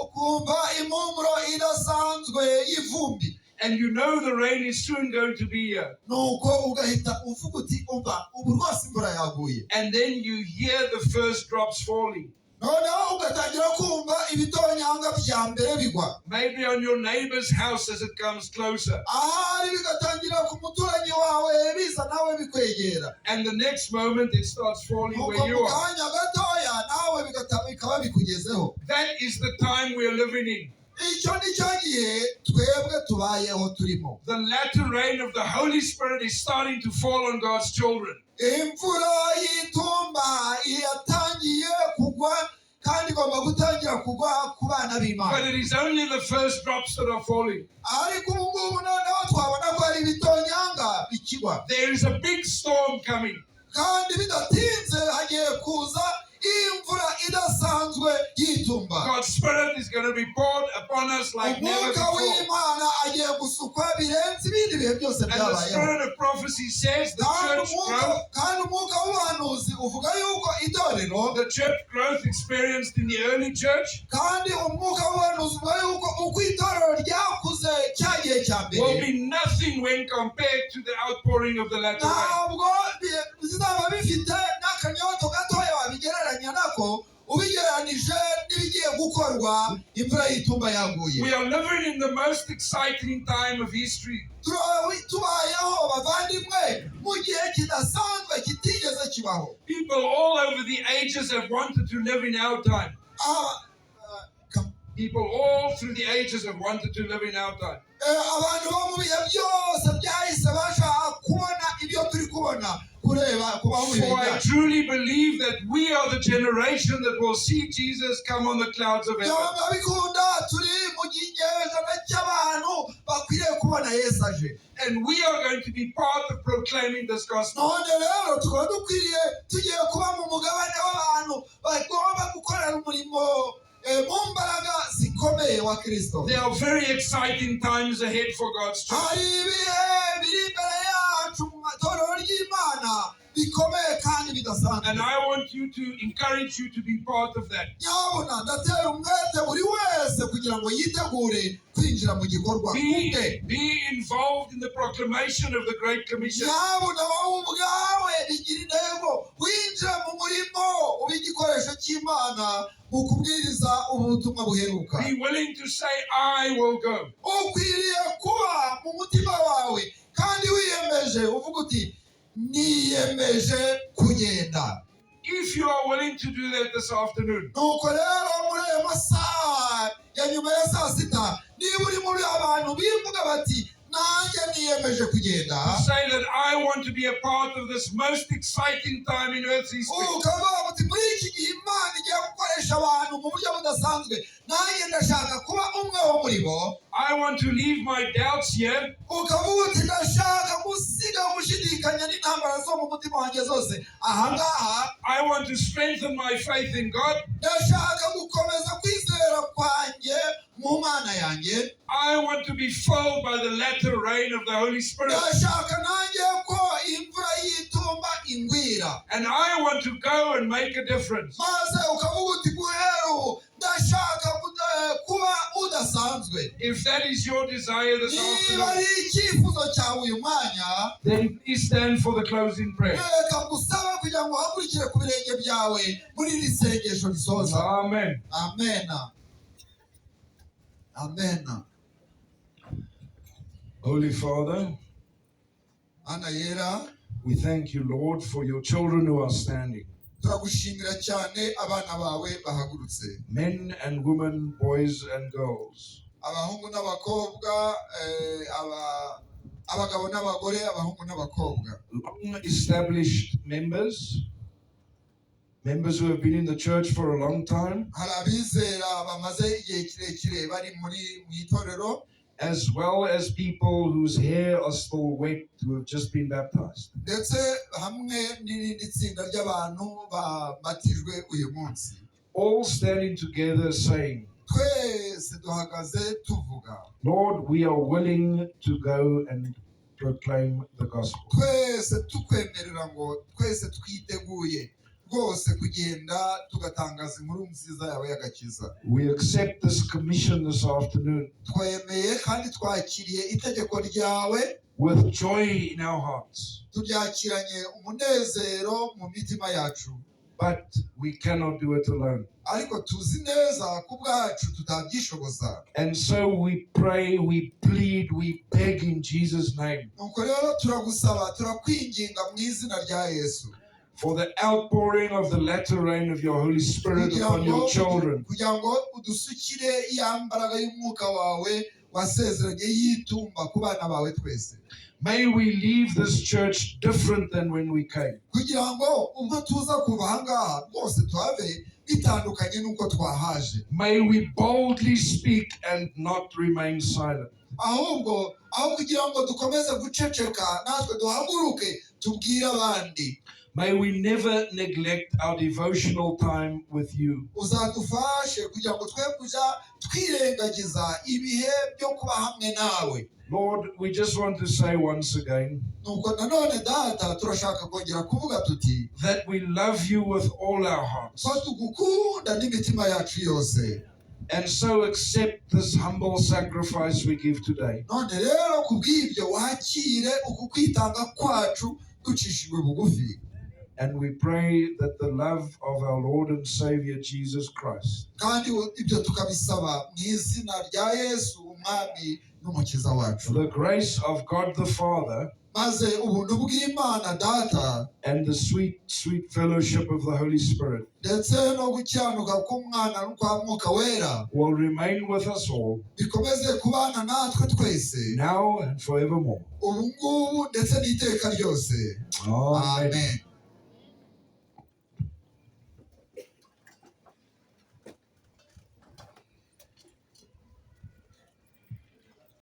ukumva impumuro idasanzwe y'ivumbi. And you know the rain is soon going to be here. nuko ugahita uvuga uti umva ubu rwose imvura yaguye. And then you hear the first drops falling. noneho ugatangira kumva ibitonyanga bya mbere bigwa. Maybe on your neighbor's house as it comes closer. ahari bigatangira ku muturanyi wawe biza nawe bikwegera. And the next moment it starts falling nuko where you mu are. kanya gatoya nawe bikaba bikugezeho. That is the time we are living in. icyo ni cyo gihe twebwe tubayeho turimo. The latter rain of the Holy Spirit is starting to fall on God's children. imvura y'itumba yatangiye kugwa kandi igomba gutangira kugwa ku bana But b'Imana. it is only the first drops that are falling. ariko ubu ngubu noneho twabona ko ari ibitonyanga bikigwa. There is a big storm coming. kandi bidatinze hagiye kuza imvura idasanzwe y'itumba. God's Spirit is going to be poured upon us like never Umwuka before. w'Imana agiye gusukwa birenze ibindi bihe byose And the byabayeho. Spirit of prophecy says Kandi umwuka w'ubuhanuzi uvuga yuko itorero, the church growth experienced in the early church, kandi umwuka w'ubuhanuzi uvuga yuko uko itorero ryakuze cya gihe cya will mbere be nothing when compared to the outpouring of the latter rain. ntabwo bizaba bifite n'akanyoto gatoya wabigereranya nako ubigereranije n'ibigiye gukorwa imvura y'itumba yaguye. We are living in the most exciting time of history. tubayeho bavandimwe mu gihe kidasanzwe kitigeze kibaho. People all over the ages have wanted to live in our time. People all through the ages have wanted to live in our time. abantu bo mu bihe byose byahise bashaka kubona ibyo turi kubona kureba kubaho mu bihe For I byacu. truly believe that we are the generation that will see Jesus come on the clouds of heaven. byaba bikunda turi mu kinyejana cy'abantu bakwiriye kubona Yesu aje. And we are going to be part of proclaiming this gospel. none rero tukaba dukwiriye tugiye kuba mu mugabane w'abantu bagomba gukorera umurimo mu mbaraga zikomeye wa Kristo. There are very exciting times ahead for God's church. hari ibihe biri imbere yacu mu matorero y'Imana bikomeye kandi bidasanzwe. And I want you to encourage you to be part of that. nyabuna ndatera umwete buri wese kugira ngo yitegure kwinjira mu gikorwa. Be involved in the proclamation of the Great Commission. nyabuna wowe ubwawe bigira intego winjira mu murimo uba igikoresho cy'Imana mu kubwiriza ubutumwa buheruka. Be willing to say, I will go. ukwiriye kuba mu mutima wawe kandi wiyemeje uvuga uti niyemeje kugenda. If you are willing to do that this afternoon, nuko rero muri ayo masaha ya nyuma ya saa sita niba uri muri abantu bivuga bati nanjye niyemeje kugenda, say that I want to be a part of this most exciting time in Earth's history. ukavuga uti muri iki gihe Imana igiye gukoresha abantu mu buryo budasanzwe, nanjye ndashaka kuba umwe wo muri bo. I want to leave my doubts here. ukavuga uti ndashaka gusiga gushidikanya n'intambara zo mu mutima wanjye zose ahangaha. I want to strengthen my faith in God. ndashaka gukomeza kwizera kwanjye mu Mana yanjye. I want to be filled by the latter rain of the Holy Spirit. ndashaka nanjye ko imvura y'itumba ingwira. And I want to go and make a difference. maze ukavuga uti guhera ubu ndashaka kuba udasanzwe. If that is your desire this niba afternoon, ari icyifuzo cyawe uyu mwanya, then please stand for the closing prayer. reka ngusaba kugira ngo uhagurukire ku birenge byawe muri iri sengesho risoza. Amen. amena amena. Holy Father, Mana yera, we thank you, Lord, for your children who are standing. turagushimira cyane abana bawe bahagurutse, Men and women, boys and girls. abahungu n'abakobwa, abagabo n'abagore, abahungu n'abakobwa. Long established members who have been in the church for a long time, hari abizera bamaze igihe kirekire bari mu itorero, as well as people whose hair are still wet who have just been baptized. ndetse hamwe n'irindi tsinda ry'abantu babatijwe uyu munsi. All standing together saying, twese duhagaze tuvuga, Lord, we are willing to go and proclaim the gospel. twese tukwemerera ngo twese twiteguye rwose kugenda tugatangaza inkuru nziza yawe y'agakiza. We accept this commission this afternoon twemeye kandi twakiriye itegeko ryawe with joy in our hearts. turyakiranye umunezero mu mitima yacu, But we cannot do it alone. ariko tuzi neza ko ubwacu tutabyishoboza. And so we pray, we plead, we beg in Jesus' name nuko rero turagusaba turakwinginga mu izina rya Yesu for the outpouring of the latter rain of your Holy Spirit upon your children. kugira ngo udusukire ya mbaraga y'umwuka wawe wasezeranye yitumba ku bana bawe twese. May we leave this church different than when we came. kugira ngo ubwo tuza kuva ahangaha rwose tuhave bitandukanye n'uko twahaje. May we boldly speak and not remain silent. ahubwo aho kugira ngo dukomeze guceceka natwe duhaguruke tubwire abandi. May we never neglect our devotional time with you. uzadufashe kugira ngo twe kuja twirengagiza ibihe byo kuba hamwe nawe. Lord, we just want to say once again nuko nanone data turashaka kongera kuvuga tuti that we love you with all our hearts. ko tugukunda n'imitima yacu yose. And so accept this humble sacrifice we give today. none rero kubw'ibyo wakire uku kwitanga kwacu ducishijwe bugufi. And we pray that the love of our Lord and Savior Jesus Christ, kandi ibyo tukabisaba mu izina rya Yesu umwami n'umukiza wacu, the grace of God the Father, maze ubuntu bw'Imana data and the sweet, sweet fellowship of the Holy Spirit ndetse no gucyanuka k'umwana n'ukwa mwuka wera will remain with us all, bikomeze kubana natwe twese now and forevermore. ubu ngubu ndetse n'iteka ryose. Amen. Amen.